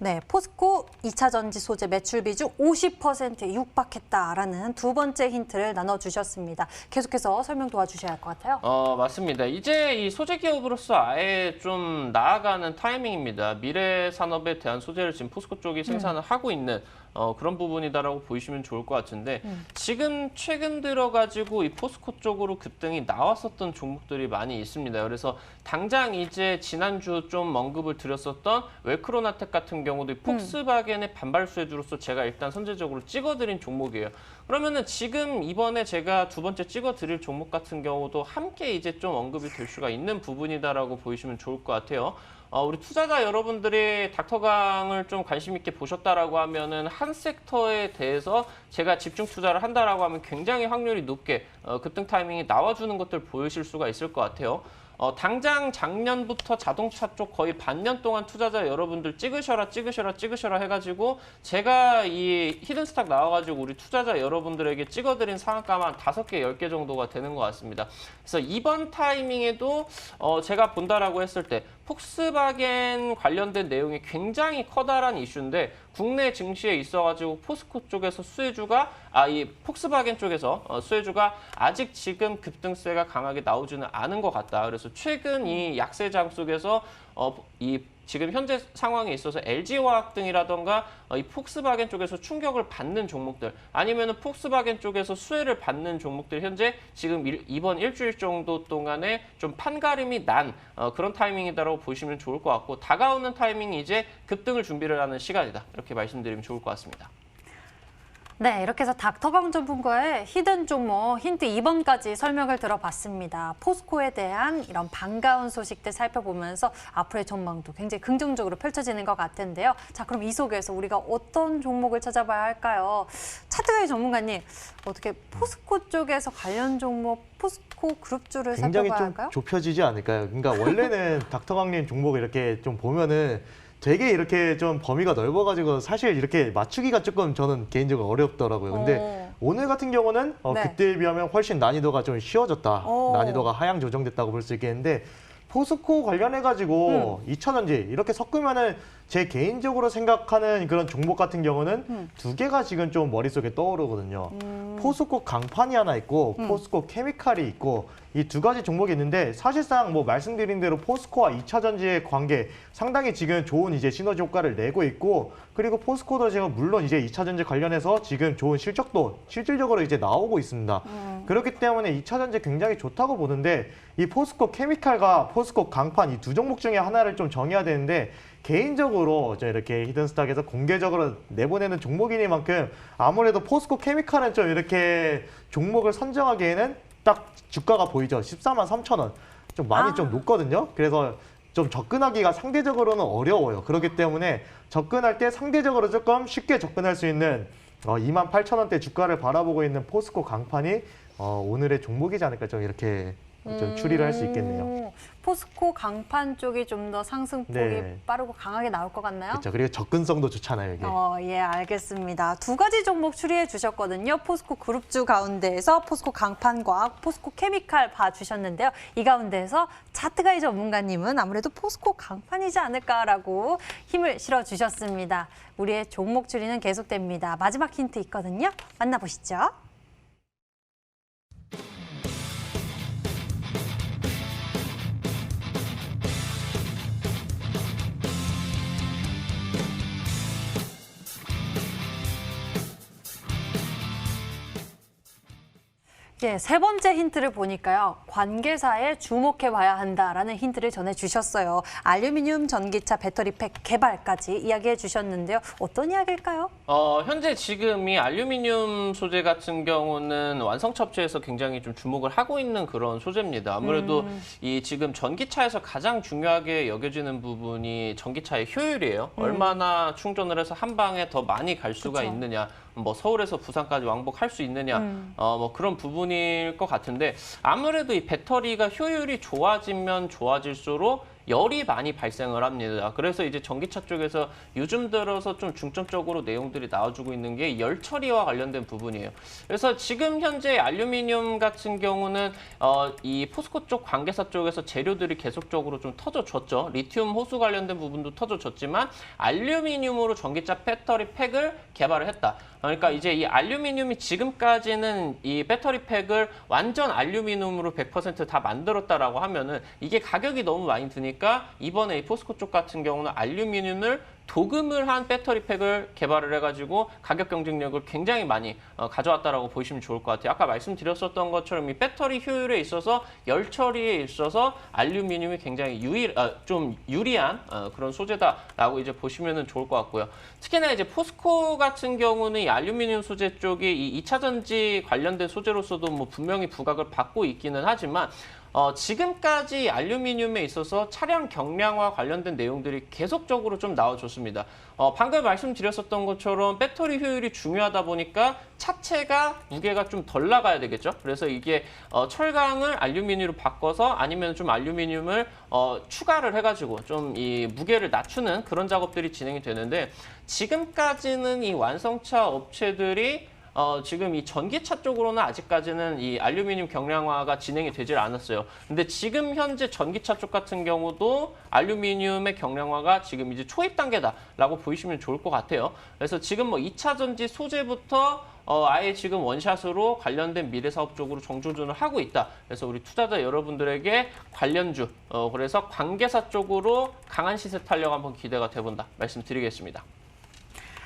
Speaker 1: 네, 포스코 2차 전지 소재 매출 비중 50%에 육박했다라는 두 번째 힌트를 나눠주셨습니다. 계속해서 설명 도와주셔야 할 것 같아요.
Speaker 2: 맞습니다. 이제 이 소재 기업으로서 아예 좀 나아가는 타이밍입니다. 미래 산업에 대한 소재를 지금 포스코 쪽이 생산을 하고 있는 그런 부분이다라고 보시면 좋을 것 같은데 지금 최근 들어가지고 이 포스코 쪽으로 급등이 나왔었던 종목들이 많이 있습니다. 그래서 당장 이제 지난주 좀 언급을 드렸었던 웰크로나텍 같은 경우도 이 폭스바겐의 반발 수혜주로서 제가 일단 선제적으로 찍어드린 종목이에요. 그러면은 지금 이번에 제가 두 번째 찍어드릴 종목 같은 경우도 함께 이제 좀 언급이 될 수가 있는 부분이다라고 보시면 좋을 것 같아요. 우리 투자자 여러분들이 닥터강을 좀 관심 있게 보셨다라고 하면은 한 섹터에 대해서 제가 집중 투자를 한다라고 하면 굉장히 확률이 높게 급등 타이밍이 나와주는 것들 보이실 수가 있을 것 같아요. 당장 작년부터 자동차 쪽 거의 반년 동안 투자자 여러분들 찍으셔라 해가지고 제가 이 히든스탁 나와가지고 우리 투자자 여러분들에게 찍어드린 상한가만 5개, 10개 정도가 되는 것 같습니다. 그래서 이번 타이밍에도 제가 본다라고 했을 때 폭스바겐 관련된 내용이 굉장히 커다란 이슈인데 국내 증시에 있어가지고 포스코 쪽에서 수혜주가 이 폭스바겐 쪽에서 수혜주가 아직 지금 급등세가 강하게 나오지는 않은 것 같다. 그래서 최근 이 약세장 속에서 이 지금 현재 상황에 있어서 LG화학 등이라던가 이 폭스바겐 쪽에서 충격을 받는 종목들 아니면은 폭스바겐 쪽에서 수혜를 받는 종목들 현재 지금 이번 일주일 정도 동안에 좀 판가름이 난 그런 타이밍이다라고 보시면 좋을 것 같고 다가오는 타이밍이 이제 급등을 준비를 하는 시간이다. 이렇게 말씀드리면 좋을 것 같습니다.
Speaker 1: 네, 이렇게 해서 닥터강 전문가의 히든 종목 힌트 2번까지 설명을 들어봤습니다. 포스코에 대한 이런 반가운 소식들 살펴보면서 앞으로의 전망도 굉장히 긍정적으로 펼쳐지는 것 같은데요. 자, 그럼 이 속에서 우리가 어떤 종목을 찾아봐야 할까요? 차트가의 전문가님, 어떻게 포스코 쪽에서 관련 종목, 포스코 그룹주를
Speaker 3: 굉장히
Speaker 1: 살펴봐야
Speaker 3: 좀
Speaker 1: 할까요?
Speaker 3: 좁혀지지 않을까요? 그러니까 원래는 닥터강님 종목을 이렇게 좀 보면은 되게 이렇게 좀 범위가 넓어가지고 사실 이렇게 맞추기가 조금 저는 개인적으로 어렵더라고요. 근데 오늘 같은 경우는
Speaker 1: 네.
Speaker 3: 그때에 비하면 훨씬 난이도가 좀 쉬워졌다.
Speaker 1: 오.
Speaker 3: 난이도가 하향 조정됐다고 볼 수 있겠는데 포스코 관련해가지고 2차전지 이렇게 섞으면은 제 개인적으로 생각하는 그런 종목 같은 경우는 두 개가 지금 좀 머릿속에 떠오르거든요. 포스코 강판이 하나 있고 포스코 케미칼이 있고 이 두 가지 종목이 있는데 사실상 뭐 말씀드린 대로 포스코와 2차전지의 관계 상당히 지금 좋은 이제 시너지 효과를 내고 있고 그리고 포스코도 지금 물론 이제 2차전지 관련해서 지금 좋은 실적도 실질적으로 이제 나오고 있습니다. 그렇기 때문에 2차전지 굉장히 좋다고 보는데 이 포스코 케미칼과 포스코 강판 이 두 종목 중에 하나를 좀 정해야 되는데 개인적으로 이렇게 히든스탁에서 공개적으로 내보내는 종목이니만큼 아무래도 포스코 케미칼은 좀 이렇게 종목을 선정하기에는 딱 주가가 보이죠. 143,000원. 좀 많이 좀 높거든요. 그래서 좀 접근하기가 상대적으로는 어려워요. 그렇기 때문에 접근할 때 상대적으로 조금 쉽게 접근할 수 있는 28,000원대 주가를 바라보고 있는 포스코 강판이 오늘의 종목이지 않을까 좀 이렇게 좀 추리를 할 수 있겠네요.
Speaker 1: 포스코 강판 쪽이 좀 더 상승폭이
Speaker 3: 네.
Speaker 1: 빠르고 강하게 나올 것 같나요?
Speaker 3: 그렇죠. 그리고 접근성도 좋잖아요, 이게.
Speaker 1: 예, 알겠습니다. 두 가지 종목 추리해 주셨거든요. 포스코 그룹주 가운데에서 포스코 강판과 포스코 케미칼 봐주셨는데요. 이 가운데에서 차트가이 전문가님은 아무래도 포스코 강판이지 않을까라고 힘을 실어주셨습니다. 우리의 종목 추리는 계속됩니다. 마지막 힌트 있거든요. 만나보시죠. 예, 세 번째 힌트를 보니까요. 관계사에 주목해봐야 한다라는 힌트를 전해주셨어요. 알루미늄 전기차 배터리팩 개발까지 이야기해 주셨는데요. 어떤 이야기일까요?
Speaker 2: 현재 지금 이 알루미늄 소재 같은 경우는 완성차 업체에서 굉장히 좀 주목을 하고 있는 그런 소재입니다. 아무래도 이 지금 전기차에서 가장 중요하게 여겨지는 부분이 전기차의 효율이에요. 얼마나 충전을 해서 한 방에 더 많이 갈 수가
Speaker 1: 그쵸.
Speaker 2: 있느냐. 뭐 서울에서 부산까지 왕복할 수 있느냐. 뭐 그런 부분일 것 같은데 아무래도 이 배터리가 효율이 좋아지면 좋아질수록 열이 많이 발생을 합니다. 그래서 이제 전기차 쪽에서 요즘 들어서 좀 중점적으로 내용들이 나와주고 있는 게 열 처리와 관련된 부분이에요. 그래서 지금 현재 알루미늄 같은 경우는 이 포스코 쪽 관계사 쪽에서 재료들이 계속적으로 좀 터져줬죠. 리튬 호수 관련된 부분도 터져줬지만 알루미늄으로 전기차 배터리 팩을 개발을 했다. 그러니까 이제 이 알루미늄이 지금까지는 이 배터리 팩을 완전 알루미늄으로 100% 다 만들었다라고 하면은 이게 가격이 너무 많이 드니까 이번에 이 포스코 쪽 같은 경우는 알루미늄을 도금을 한 배터리 팩을 개발을 해가지고 가격 경쟁력을 굉장히 많이 가져왔다라고 보시면 좋을 것 같아요. 아까 말씀드렸었던 것처럼 이 배터리 효율에 있어서 열 처리에 있어서 알루미늄이 굉장히 좀 유리한 그런 소재다라고 이제 보시면 좋을 것 같고요. 특히나 이제 포스코 같은 경우는 이 알루미늄 소재 쪽이 이 2차 전지 관련된 소재로서도 뭐 분명히 부각을 받고 있기는 하지만 지금까지 알루미늄에 있어서 차량 경량화 관련된 내용들이 계속적으로 좀 나와줬습니다. 방금 말씀드렸었던 것처럼 배터리 효율이 중요하다 보니까 차체가 무게가 좀 덜 나가야 되겠죠. 그래서 이게 철강을 알루미늄으로 바꿔서 아니면 좀 알루미늄을 추가를 해가지고 좀 이 무게를 낮추는 그런 작업들이 진행이 되는데 지금까지는 이 완성차 업체들이 지금 이 전기차 쪽으로는 아직까지는 이 알루미늄 경량화가 진행이 되질 않았어요. 근데 지금 현재 전기차 쪽 같은 경우도 알루미늄의 경량화가 지금 이제 초입 단계다라고 보시면 좋을 것 같아요. 그래서 지금 뭐 2차 전지 소재부터 아예 지금 원샷으로 관련된 미래 사업 쪽으로 정조준을 하고 있다. 그래서 우리 투자자 여러분들에게 관련주, 그래서 관계사 쪽으로 강한 시세 탄력 한번 기대가 돼본다 말씀드리겠습니다.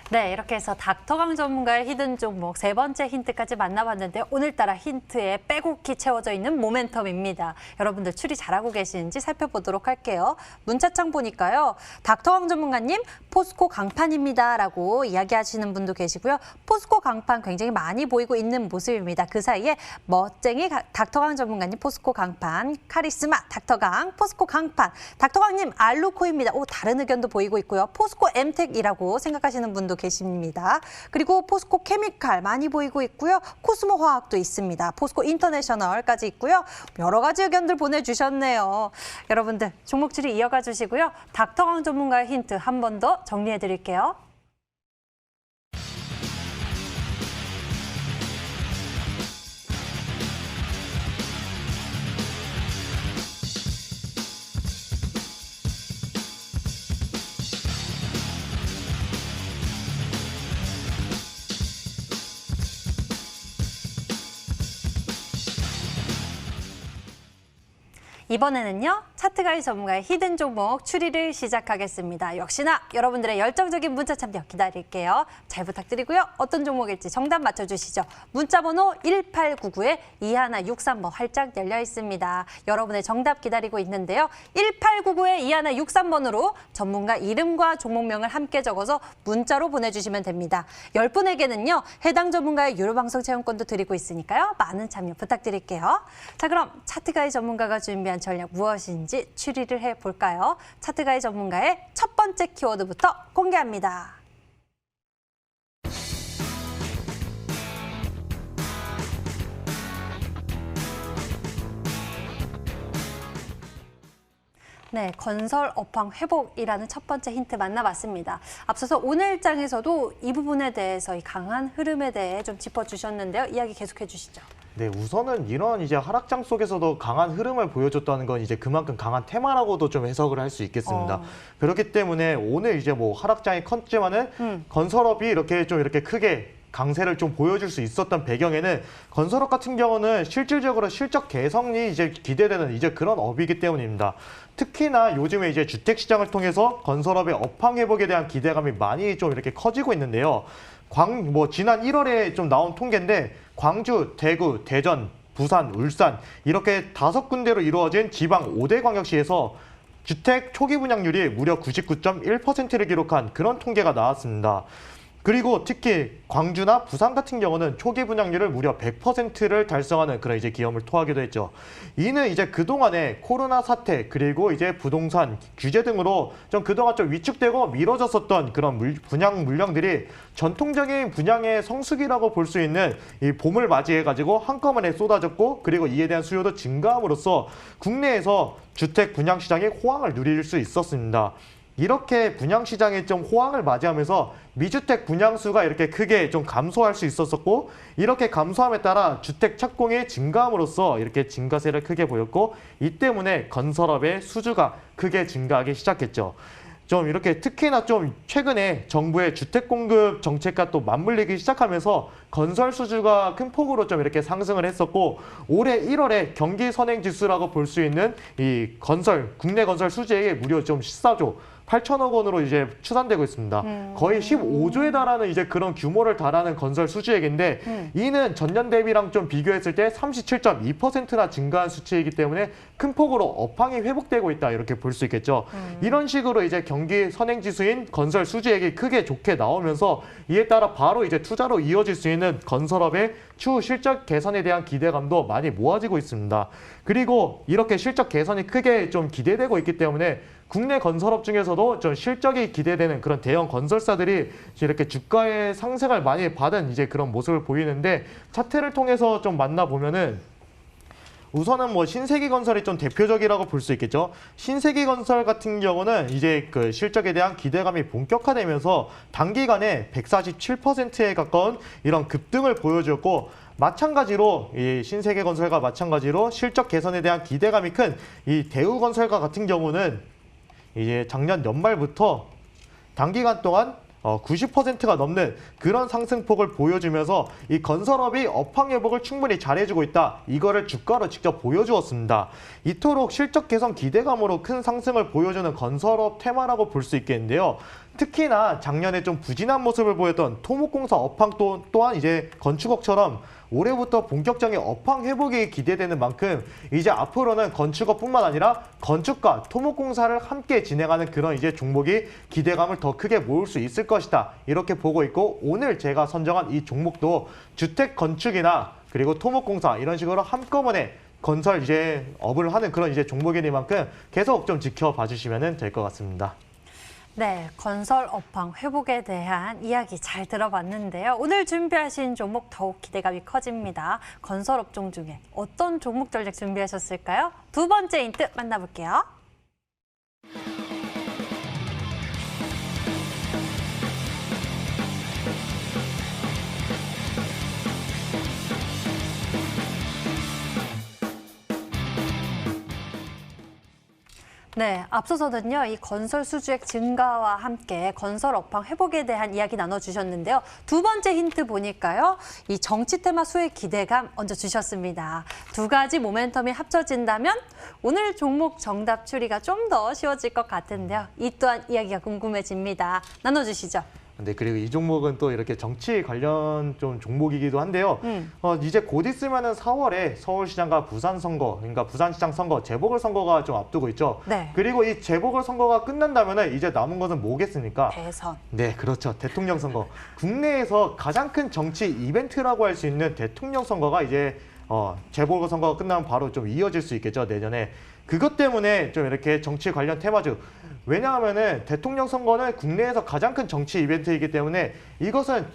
Speaker 1: 네, 이렇게 해서 닥터강 전문가의 히든 종목 세 번째 힌트까지 만나봤는데요. 오늘따라 힌트에 빼곡히 채워져 있는 모멘텀입니다. 여러분들 추리 잘하고 계시는지 살펴보도록 할게요. 문자창 보니까요. 닥터강 전문가님, 포스코 강판입니다. 라고 이야기하시는 분도 계시고요. 포스코 강판 굉장히 많이 보이고 있는 모습입니다. 그 사이에 멋쟁이 닥터강 전문가님, 포스코 강판, 카리스마, 닥터강, 포스코 강판, 닥터강님, 알루코입니다. 다른 의견도 보이고 있고요. 포스코 엠텍이라고 생각하시는 분도 계십니다. 그리고 포스코 케미칼 많이 보이고 있고요. 코스모 화학도 있습니다. 포스코 인터내셔널까지 있고요. 여러 가지 의견들 보내주셨네요. 여러분들 종목 추리 이어가 주시고요. 닥터강 전문가의 힌트 한 번 더 정리해 드릴게요. 이번에는요. 차트가이 전문가의 히든 종목 추리를 시작하겠습니다. 역시나 여러분들의 열정적인 문자 참여 기다릴게요. 잘 부탁드리고요. 어떤 종목일지 정답 맞춰주시죠. 문자번호 1899에 2163번 활짝 열려 있습니다. 여러분의 정답 기다리고 있는데요. 1899에 2163번으로 전문가 이름과 종목명을 함께 적어서 문자로 보내주시면 됩니다. 10분에게는요. 해당 전문가의 유료 방송 체험권도 드리고 있으니까요. 많은 참여 부탁드릴게요. 자, 그럼 차트가이 전문가가 준비한 전략 무엇인지 추리를 해볼까요? 차트가이 전문가의 첫 번째 키워드부터 공개합니다. 네, 건설 업황 회복이라는 첫 번째 힌트 만나봤습니다. 앞서서 오늘 장에서도 이 부분에 대해서 이 강한 흐름에 대해 좀 짚어주셨는데요. 이야기 계속해 주시죠.
Speaker 3: 네, 우선은 이런 이제 하락장 속에서도 강한 흐름을 보여줬다는 건 이제 그만큼 강한 테마라고도 좀 해석을 할 수 있겠습니다. 그렇기 때문에 오늘 이제 뭐 하락장이 컸지만은 건설업이 이렇게 크게 강세를 좀 보여줄 수 있었던 배경에는 건설업 같은 경우는 실질적으로 실적 개선이 이제 기대되는 이제 그런 업이기 때문입니다. 특히나 요즘에 이제 주택 시장을 통해서 건설업의 업황 회복에 대한 기대감이 많이 좀 이렇게 커지고 있는데요. 지난 1월에 좀 나온 통계인데 광주, 대구, 대전, 부산, 울산 이렇게 5군데로 이루어진 지방 5대 광역시에서 주택 초기 분양률이 무려 99.1%를 기록한 그런 통계가 나왔습니다. 그리고 특히 광주나 부산 같은 경우는 초기 분양률을 무려 100%를 달성하는 그런 이제 기염을 토하기도 했죠. 이는 이제 그동안에 코로나 사태 그리고 이제 부동산 규제 등으로 좀 그동안 좀 위축되고 미뤄졌었던 그런 분양 물량들이 전통적인 분양의 성수기라고 볼 수 있는 이 봄을 맞이해가지고 한꺼번에 쏟아졌고, 그리고 이에 대한 수요도 증가함으로써 국내에서 주택 분양 시장이 호황을 누릴 수 있었습니다. 이렇게 분양시장에 좀 호황을 맞이하면서 미주택 분양수가 이렇게 크게 좀 감소할 수 있었었고, 이렇게 감소함에 따라 주택 착공이 증가함으로써 이렇게 증가세를 크게 보였고, 이 때문에 건설업의 수주가 크게 증가하기 시작했죠. 좀 이렇게 특히나 좀 최근에 정부의 주택 공급 정책과 또 맞물리기 시작하면서 건설 수주가 큰 폭으로 좀 이렇게 상승을 했었고, 올해 1월에 경기 선행 지수라고 볼 수 있는 이 국내 건설 수주액이 무려 좀 14조 8천억 원으로 이제 추산되고 있습니다. 거의 15조에 달하는 이제 그런 규모를 달하는 건설 수주액인데, 이는 전년 대비랑 좀 비교했을 때 37.2%나 증가한 수치이기 때문에 큰 폭으로 업황이 회복되고 있다, 이렇게 볼 수 있겠죠. 이런 식으로 이제 경기 선행 지수인 건설 수주액이 크게 좋게 나오면서 이에 따라 바로 이제 투자로 이어질 수 있는 건설업의 추후 실적 개선에 대한 기대감도 많이 모아지고 있습니다. 그리고 이렇게 실적 개선이 크게 좀 기대되고 있기 때문에 국내 건설업 중에서도 좀 실적이 기대되는 그런 대형 건설사들이 이렇게 주가의 상승을 많이 받은 이제 그런 모습을 보이는데, 차트를 통해서 좀 만나보면은 우선은 뭐 신세계건설이 좀 대표적이라고 볼 수 있겠죠. 신세계건설 같은 경우는 이제 그 실적에 대한 기대감이 본격화되면서 단기간에 147%에 가까운 이런 급등을 보여주었고, 마찬가지로 이 신세계건설과 마찬가지로 실적 개선에 대한 기대감이 큰 이 대우건설과 같은 경우는 이제 작년 연말부터 단기간 동안 90%가 넘는 그런 상승폭을 보여주면서 이 건설업이 업황 회복을 충분히 잘해주고 있다, 이거를 주가로 직접 보여주었습니다. 이토록 실적 개선 기대감으로 큰 상승을 보여주는 건설업 테마라고 볼 수 있겠는데요. 특히나 작년에 좀 부진한 모습을 보였던 토목공사 업황 또한 이제 건축업처럼 올해부터 본격적인 업황 회복이 기대되는 만큼 이제 앞으로는 건축업뿐만 아니라 건축과 토목공사를 함께 진행하는 그런 이제 종목이 기대감을 더 크게 모을 수 있을 것이다, 이렇게 보고 있고, 오늘 제가 선정한 이 종목도 주택 건축이나 그리고 토목공사 이런 식으로 한꺼번에 건설 이제 업을 하는 그런 이제 종목이니만큼 계속 좀 지켜봐 주시면 될 것 같습니다.
Speaker 1: 네, 건설 업황 회복에 대한 이야기 잘 들어봤는데요. 오늘 준비하신 종목 더욱 기대감이 커집니다. 건설 업종 중에 어떤 종목 전략 준비하셨을까요? 두 번째 힌트 만나볼게요. 네, 앞서서는요, 이 건설 수주액 증가와 함께 건설 업황 회복에 대한 이야기 나눠주셨는데요. 두 번째 힌트 보니까요, 이 정치 테마 수혜 기대감 얹어주셨습니다. 두 가지 모멘텀이 합쳐진다면 오늘 종목 정답 추리가 좀 더 쉬워질 것 같은데요. 이 또한 이야기가 궁금해집니다. 나눠주시죠.
Speaker 3: 네, 그리고 이 종목은 또 이렇게 정치 관련 좀 종목이기도 한데요. 이제 곧 있으면은 4월에 서울시장과 부산 선거, 그러니까 부산시장 선거, 재보궐선거가 좀 앞두고 있죠.
Speaker 1: 네.
Speaker 3: 그리고 이 재보궐선거가 끝난다면은 이제 남은 것은 뭐겠습니까?
Speaker 1: 대선.
Speaker 3: 네, 그렇죠. 대통령 선거. 국내에서 가장 큰 정치 이벤트라고 할 수 있는 대통령 선거가 이제 재보궐선거가 끝나면 바로 좀 이어질 수 있겠죠, 내년에. 그것 때문에 좀 이렇게 정치 관련 테마주. 왜냐하면은 대통령 선거는 국내에서 가장 큰 정치 이벤트이기 때문에 이것은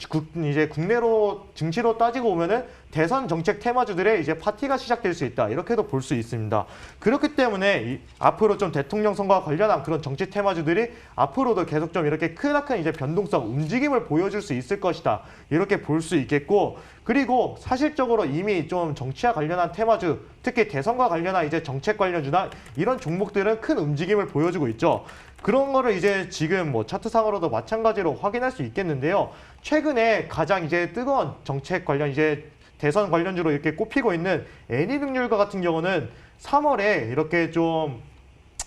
Speaker 3: 이제 국내로 증시로 따지고 보면은 대선 정책 테마주들의 이제 파티가 시작될 수 있다, 이렇게도 볼 수 있습니다. 그렇기 때문에 앞으로 좀 대통령 선거와 관련한 그런 정치 테마주들이 앞으로도 계속 좀 이렇게 크나큰 이제 변동성 움직임을 보여줄 수 있을 것이다, 이렇게 볼 수 있겠고, 그리고 사실적으로 이미 좀 정치와 관련한 테마주, 특히 대선과 관련한 이제 정책 관련주나 이런 종목들은 큰 움직임을 보여주고 있죠. 그런 거를 이제 지금 뭐 차트상으로도 마찬가지로 확인할 수 있겠는데요. 최근에 가장 이제 뜨거운 정책 관련 이제 대선 관련주로 이렇게 꼽히고 있는 애니등률과 같은 경우는 3월에 이렇게 좀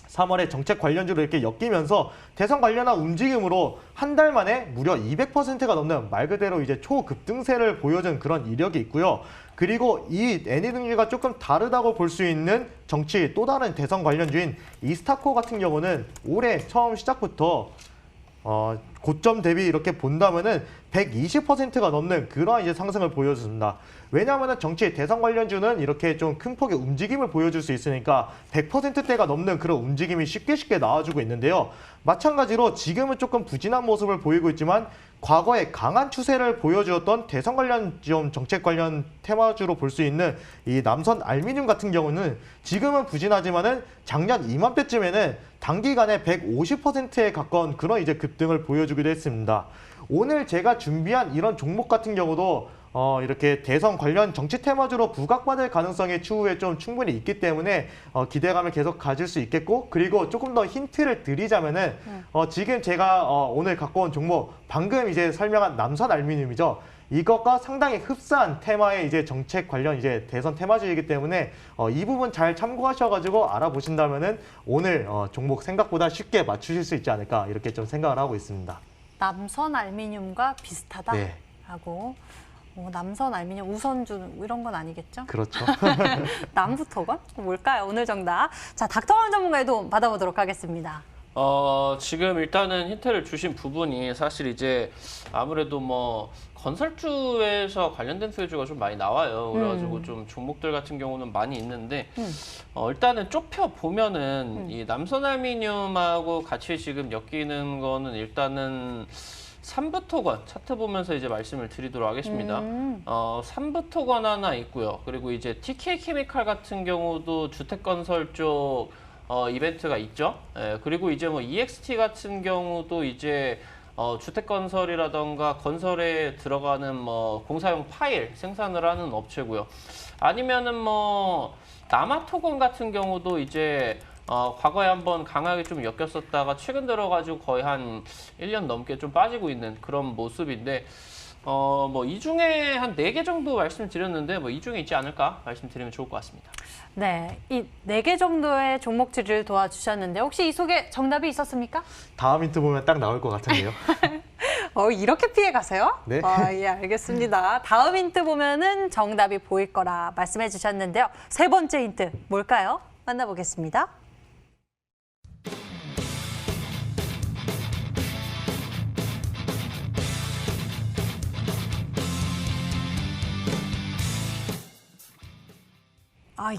Speaker 3: 3월에 정책 관련주로 이렇게 엮이면서 대선 관련한 움직임으로 한 달 만에 무려 200%가 넘는 말 그대로 이제 초급등세를 보여준 그런 이력이 있고요. 그리고 이 애니등류가 조금 다르다고 볼 수 있는 정치 또 다른 대선 관련주인 이스타코 같은 경우는 올해 처음 시작부터 고점 대비 이렇게 본다면은 120%가 넘는 그러한 이제 상승을 보여줍니다. 왜냐하면 정치 대선 관련주는 이렇게 좀 큰 폭의 움직임을 보여줄 수 있으니까 100%대가 넘는 그런 움직임이 쉽게 나와주고 있는데요. 마찬가지로 지금은 조금 부진한 모습을 보이고 있지만 과거에 강한 추세를 보여주었던 대선 관련 좀 정책 관련 테마주로 볼 수 있는 이 남선 알루미늄 같은 경우는 지금은 부진하지만은 작년 이맘때쯤에는 단기간에 150%에 가까운 그런 이제 급등을 보여주기도 했습니다. 오늘 제가 준비한 이런 종목 같은 경우도 이렇게 대선 관련 정치 테마주로 부각받을 가능성이 추후에 좀 충분히 있기 때문에 기대감을 계속 가질 수 있겠고, 그리고 조금 더 힌트를 드리자면은 지금 제가 오늘 갖고 온 종목 방금 이제 설명한 남선 알루미늄이죠. 이것과 상당히 흡사한 테마의 이제 정책 관련 이제 대선 테마주이기 때문에 이 부분 잘 참고하셔가지고 알아보신다면은 오늘 종목 생각보다 쉽게 맞추실 수 있지 않을까 이렇게 좀 생각을 하고 있습니다.
Speaker 1: 남선 알루미늄과
Speaker 3: 네.
Speaker 1: 비슷하다라고. 남선 알루미늄, 우선주 이런 건 아니겠죠?
Speaker 3: 그렇죠.
Speaker 1: 남부토건? 뭘까요? 오늘 정답. 자, 닥터원 전문가의 도움 받아보도록 하겠습니다.
Speaker 2: 지금 일단은 힌트를 주신 부분이 사실 이제 아무래도 뭐 건설주에서 관련된 수혜주가 좀 많이 나와요. 그래가지고 좀 종목들 같은 경우는 많이 있는데 일단은 좁혀 보면은 이 남선알루미늄하고 같이 지금 엮이는 거는 일단은 삼부토건 차트 보면서 이제 말씀을 드리도록 하겠습니다. 삼부토건 하나 있고요. 그리고 이제 TK케미칼 같은 경우도 주택건설 쪽 이벤트가 있죠. 예, 그리고 이제 뭐 EXT 같은 경우도 이제 주택건설이라던가 건설에 들어가는 뭐 공사용 파일 생산을 하는 업체고요. 아니면은 뭐 남아토건 같은 경우도 이제 과거에 한번 강하게 좀 엮였었다가 최근 들어가지고 거의 한 1년 넘게 좀 빠지고 있는 그런 모습인데 뭐 이 중에 한 4개 정도 말씀드렸는데 뭐 이 중에 있지 않을까 말씀드리면 좋을 것 같습니다.
Speaker 1: 네, 이 4개 정도의 종목들을 도와주셨는데 혹시 이 속에 정답이 있었습니까?
Speaker 3: 다음 힌트 보면 딱 나올 것 같은데요.
Speaker 1: 이렇게 피해 가세요?
Speaker 3: 네.
Speaker 1: 예, 알겠습니다. 다음 힌트 보면은 정답이 보일 거라 말씀해 주셨는데요. 세 번째 힌트 뭘까요? 만나보겠습니다.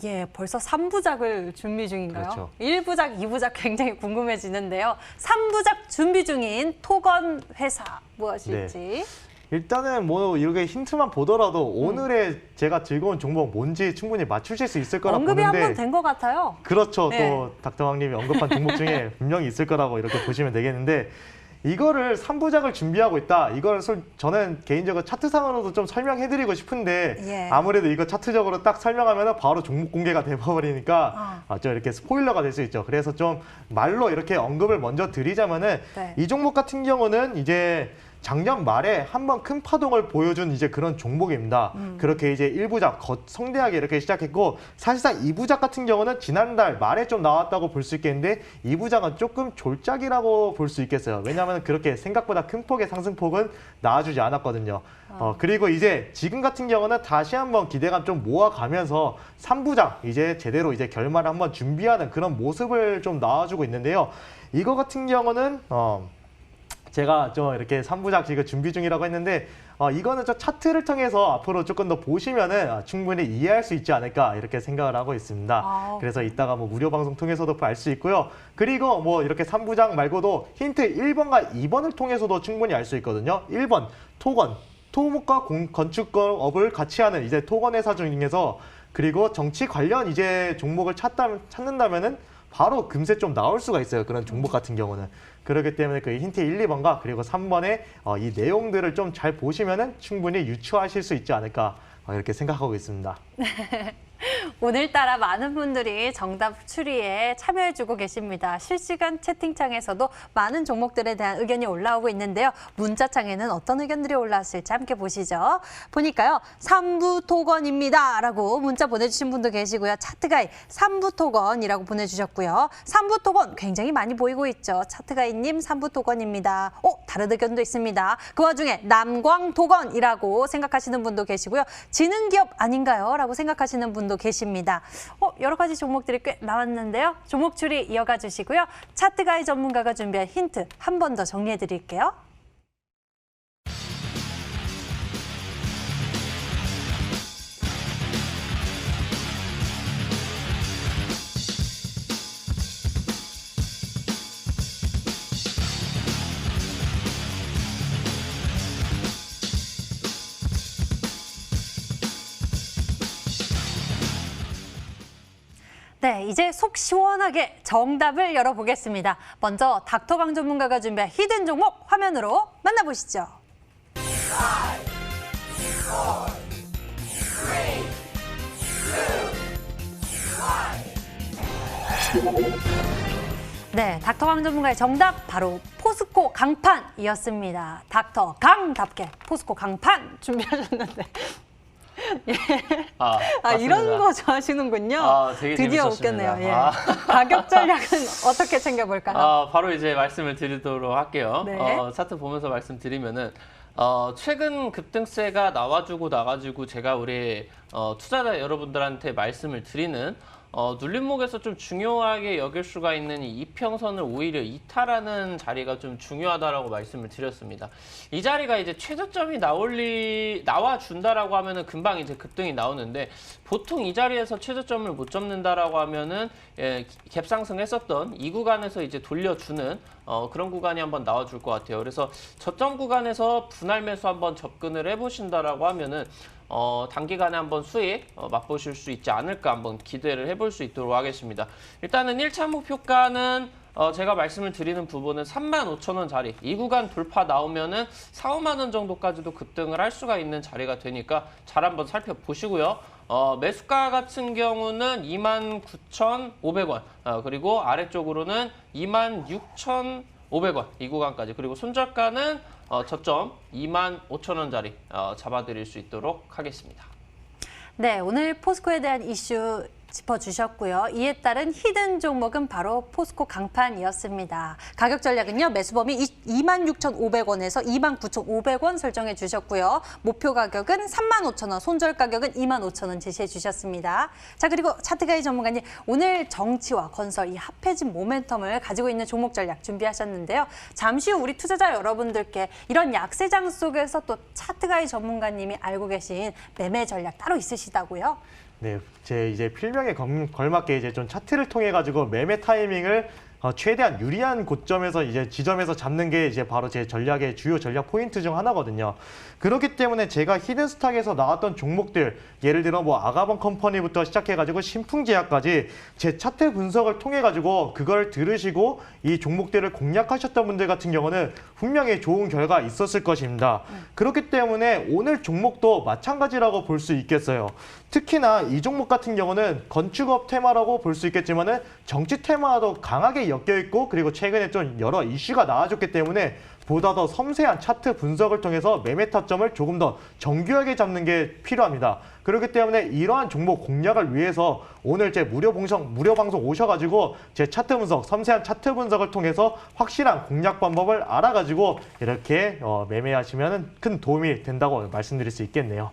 Speaker 1: 예, 벌써 3부작을 준비 중인가요?
Speaker 3: 그렇죠.
Speaker 1: 1부작, 2부작 굉장히 궁금해지는데요. 3부작 준비 중인 토건 회사 무엇일지.
Speaker 3: 일단은 뭐 이렇게 힌트만 보더라도 오늘의 제가 즐거운 종목 뭔지 충분히 맞추실 수 있을 거라
Speaker 1: 언급이
Speaker 3: 보는데
Speaker 1: 한 번 된 것 같아요.
Speaker 3: 그렇죠.
Speaker 1: 네.
Speaker 3: 또 닥터왕님이 언급한 종목 중에 분명히 있을 거라고 이렇게 보시면 되겠는데 이거를 3부작을 준비하고 있다. 이걸 저는 개인적으로 차트상으로도 좀 설명해드리고 싶은데
Speaker 1: 예.
Speaker 3: 아무래도 이거 차트적으로 딱 설명하면 바로 종목 공개가 돼버리니까 좀 이렇게 스포일러가 될 수 있죠. 그래서 좀 말로 이렇게 언급을 먼저 드리자면은
Speaker 1: 네.
Speaker 3: 이 종목 같은 경우는 이제 작년 말에 한번 큰 파동을 보여준 이제 그런 종목입니다. 그렇게 이제 1부작 성대하게 이렇게 시작했고 사실상 2부작 같은 경우는 지난달 말에 좀 나왔다고 볼 수 있겠는데 2부작은 조금 졸작이라고 볼 수 있겠어요. 왜냐하면 그렇게 생각보다 큰 폭의 상승폭은 나와주지 않았거든요. 그리고 이제 지금 같은 경우는 다시 한번 기대감 좀 모아가면서 3부작 이제 제대로 이제 결말을 한번 준비하는 그런 모습을 좀 나와주고 있는데요. 이거 같은 경우는 제가 좀 이렇게 3부작 지금 준비 중이라고 했는데 이거는 저 차트를 통해서 앞으로 조금 더 보시면은 충분히 이해할 수 있지 않을까 이렇게 생각을 하고 있습니다. 그래서 이따가 뭐 무료 방송 통해서도 알 수 있고요. 그리고 뭐 이렇게 3부작 말고도 힌트 1번과 2번을 통해서도 충분히 알 수 있거든요. 1번 토건, 토목과 건축업을 같이 하는 이제 토건 회사 중에서 그리고 정치 관련 이제 종목을 찾는다면은 바로 금세 좀 나올 수가 있어요. 그런 종목 같은 경우는. 그렇기 때문에 그 힌트 1, 2번과 그리고 3번의 이 내용들을 좀 잘 보시면은 충분히 유추하실 수 있지 않을까 이렇게 생각하고 있습니다.
Speaker 1: 오늘따라 많은 분들이 정답 추리에 참여해주고 계십니다. 실시간 채팅창에서도 많은 종목들에 대한 의견이 올라오고 있는데요. 문자창에는 어떤 의견들이 올라왔을지 함께 보시죠. 보니까요. 3부토건입니다. 라고 문자 보내주신 분도 계시고요. 차트가이 3부토건이라고 보내주셨고요. 3부토건 굉장히 많이 보이고 있죠. 차트가이님 3부토건입니다. 다른 의견도 있습니다. 그 와중에 남광토건이라고 생각하시는 분도 계시고요. 지능기업 아닌가요? 라고 생각하시는 분도 계시고 주십니다. 여러 가지 종목들이 꽤 나왔는데요. 종목 추리 이어가 주시고요. 차트가이 전문가가 준비한 힌트 한 번 더 정리해 드릴게요. 네, 이제 속 시원하게 정답을 열어보겠습니다. 먼저 닥터강 전문가가 준비한 히든 종목 화면으로 만나보시죠. 네, 닥터강 전문가의 정답 바로 포스코 강판이었습니다. 닥터 강답게 포스코 강판 준비하셨는데. 예. 이런
Speaker 2: 맞습니다.
Speaker 1: 거 좋아하시는군요.
Speaker 2: 되게
Speaker 1: 드디어
Speaker 2: 재밌었습니다.
Speaker 1: 웃겼네요. 예. 가격 전략은 어떻게 챙겨볼까요?
Speaker 2: 바로 이제 말씀을 드리도록 할게요.
Speaker 1: 네.
Speaker 2: 차트 보면서 말씀드리면은 최근 급등세가 나와주고 나가지고 제가 우리 투자자 여러분들한테 말씀을 드리는 눌림목에서 좀 중요하게 여길 수가 있는 이 이평선을 오히려 이탈하는 자리가 좀 중요하다라고 말씀을 드렸습니다. 이 자리가 이제 최저점이 나와준다라고 하면은 금방 이제 급등이 나오는데 보통 이 자리에서 최저점을 못 잡는다라고 하면은 갭상승했었던 이 구간에서 이제 돌려주는 그런 구간이 한번 나와줄 것 같아요. 그래서 저점 구간에서 분할 매수 한번 접근을 해보신다라고 하면은 단기간에 한번 수익 맛보실 수 있지 않을까 한번 기대를 해볼 수 있도록 하겠습니다. 일단은 1차 목표가는 제가 말씀을 드리는 부분은 35,000원 자리, 이 구간 돌파 나오면은 4, 5만 원 정도까지도 급등을 할 수가 있는 자리가 되니까 잘 한번 살펴보시고요. 매수가 같은 경우는 29,500원, 그리고 아래쪽으로는 26,500원 이 구간까지, 그리고 손절가는 저점 25,000원짜리 잡아드릴 수 있도록 하겠습니다.
Speaker 1: 네, 오늘 포스코에 대한 이슈 짚어주셨고요. 이에 따른 히든 종목은 바로 포스코 강판이었습니다. 가격 전략은요. 매수범위 26,500원에서 29,500원 설정해 주셨고요. 목표 가격은 35,000원, 손절 가격은 25,000원 제시해 주셨습니다. 자, 그리고 차트가이 전문가님, 오늘 정치와 건설 이 합해진 모멘텀을 가지고 있는 종목 전략 준비하셨는데요. 잠시 후 우리 투자자 여러분들께 이런 약세장 속에서 또 차트가이 전문가님이 알고 계신 매매 전략 따로 있으시다고요?
Speaker 3: 네, 제 이제 필명에 걸맞게 이제 좀 차트를 통해 가지고 매매 타이밍을 최대한 유리한 고점에서 이제 지점에서 잡는 게 이제 바로 제 전략의 주요 전략 포인트 중 하나거든요. 그렇기 때문에 제가 히든스탁에서 나왔던 종목들, 예를 들어 뭐 아가번 컴퍼니부터 시작해가지고 신풍제약까지 제 차트 분석을 통해 가지고 그걸 들으시고 이 종목들을 공략하셨던 분들 같은 경우는 분명히 좋은 결과 있었을 것입니다. 그렇기 때문에 오늘 종목도 마찬가지라고 볼 수 있겠어요. 특히나 이 종목 같은 경우는 건축업 테마라고 볼 수 있겠지만은 정치 테마도 강하게 엮여 있고, 그리고 최근에 좀 여러 이슈가 나와줬기 때문에 보다 더 섬세한 차트 분석을 통해서 매매 타점을 조금 더 정교하게 잡는 게 필요합니다. 그렇기 때문에 이러한 종목 공략을 위해서 오늘 제 무료 방송 오셔가지고 제 차트 분석, 섬세한 차트 분석을 통해서 확실한 공략 방법을 알아가지고 이렇게 매매하시면 큰 도움이 된다고 말씀드릴 수 있겠네요.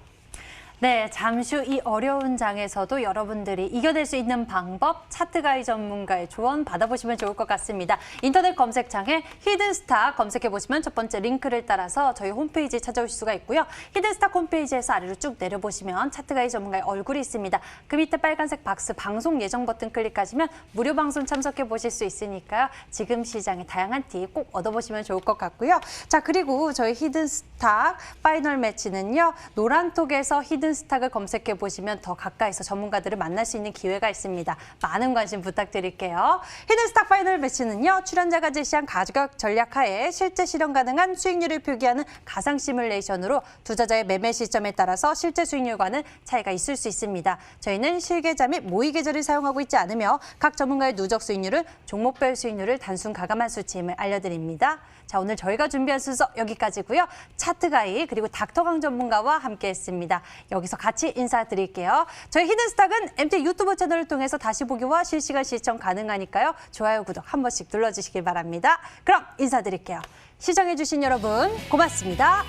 Speaker 1: 네, 잠시 후 이 어려운 장에서도 여러분들이 이겨낼 수 있는 방법, 차트가이 전문가의 조언 받아보시면 좋을 것 같습니다. 인터넷 검색창에 히든스탁 검색해보시면 첫 번째 링크를 따라서 저희 홈페이지 찾아오실 수가 있고요. 히든스탁 홈페이지에서 아래로 쭉 내려보시면 차트가이 전문가의 얼굴이 있습니다. 그 밑에 빨간색 박스 방송 예정 버튼 클릭하시면 무료 방송 참석해보실 수 있으니까요. 지금 시장의 다양한 팁 꼭 얻어보시면 좋을 것 같고요. 자, 그리고 저희 히든스탁 파이널 매치는요. 노란톡에서 히든스탁을 검색해 보시면 더 가까이서 전문가들을 만날 수 있는 기회가 있습니다. 많은 관심 부탁드릴게요. 히든스탁 파이널 매치는요. 출연자가 제시한 가격 전략하에 실제 실현 가능한 수익률을 표기하는 가상 시뮬레이션으로 투자자의 매매 시점에 따라서 실제 수익률과는 차이가 있을 수 있습니다. 저희는 실계좌 및 모의 계좌를 사용하고 있지 않으며 각 전문가의 누적 수익률은 종목별 수익률을 단순 가감한 수치임을 알려드립니다. 자, 오늘 저희가 준비한 순서 여기까지고요. 차트가이 그리고 닥터강 전문가와 함께했습니다. 여기서 같이 인사드릴게요. 저희 히든스탁은 MT 유튜브 채널을 통해서 다시 보기와 실시간 시청 가능하니까요. 좋아요, 구독 한 번씩 눌러주시길 바랍니다. 그럼 인사드릴게요. 시청해주신 여러분 고맙습니다.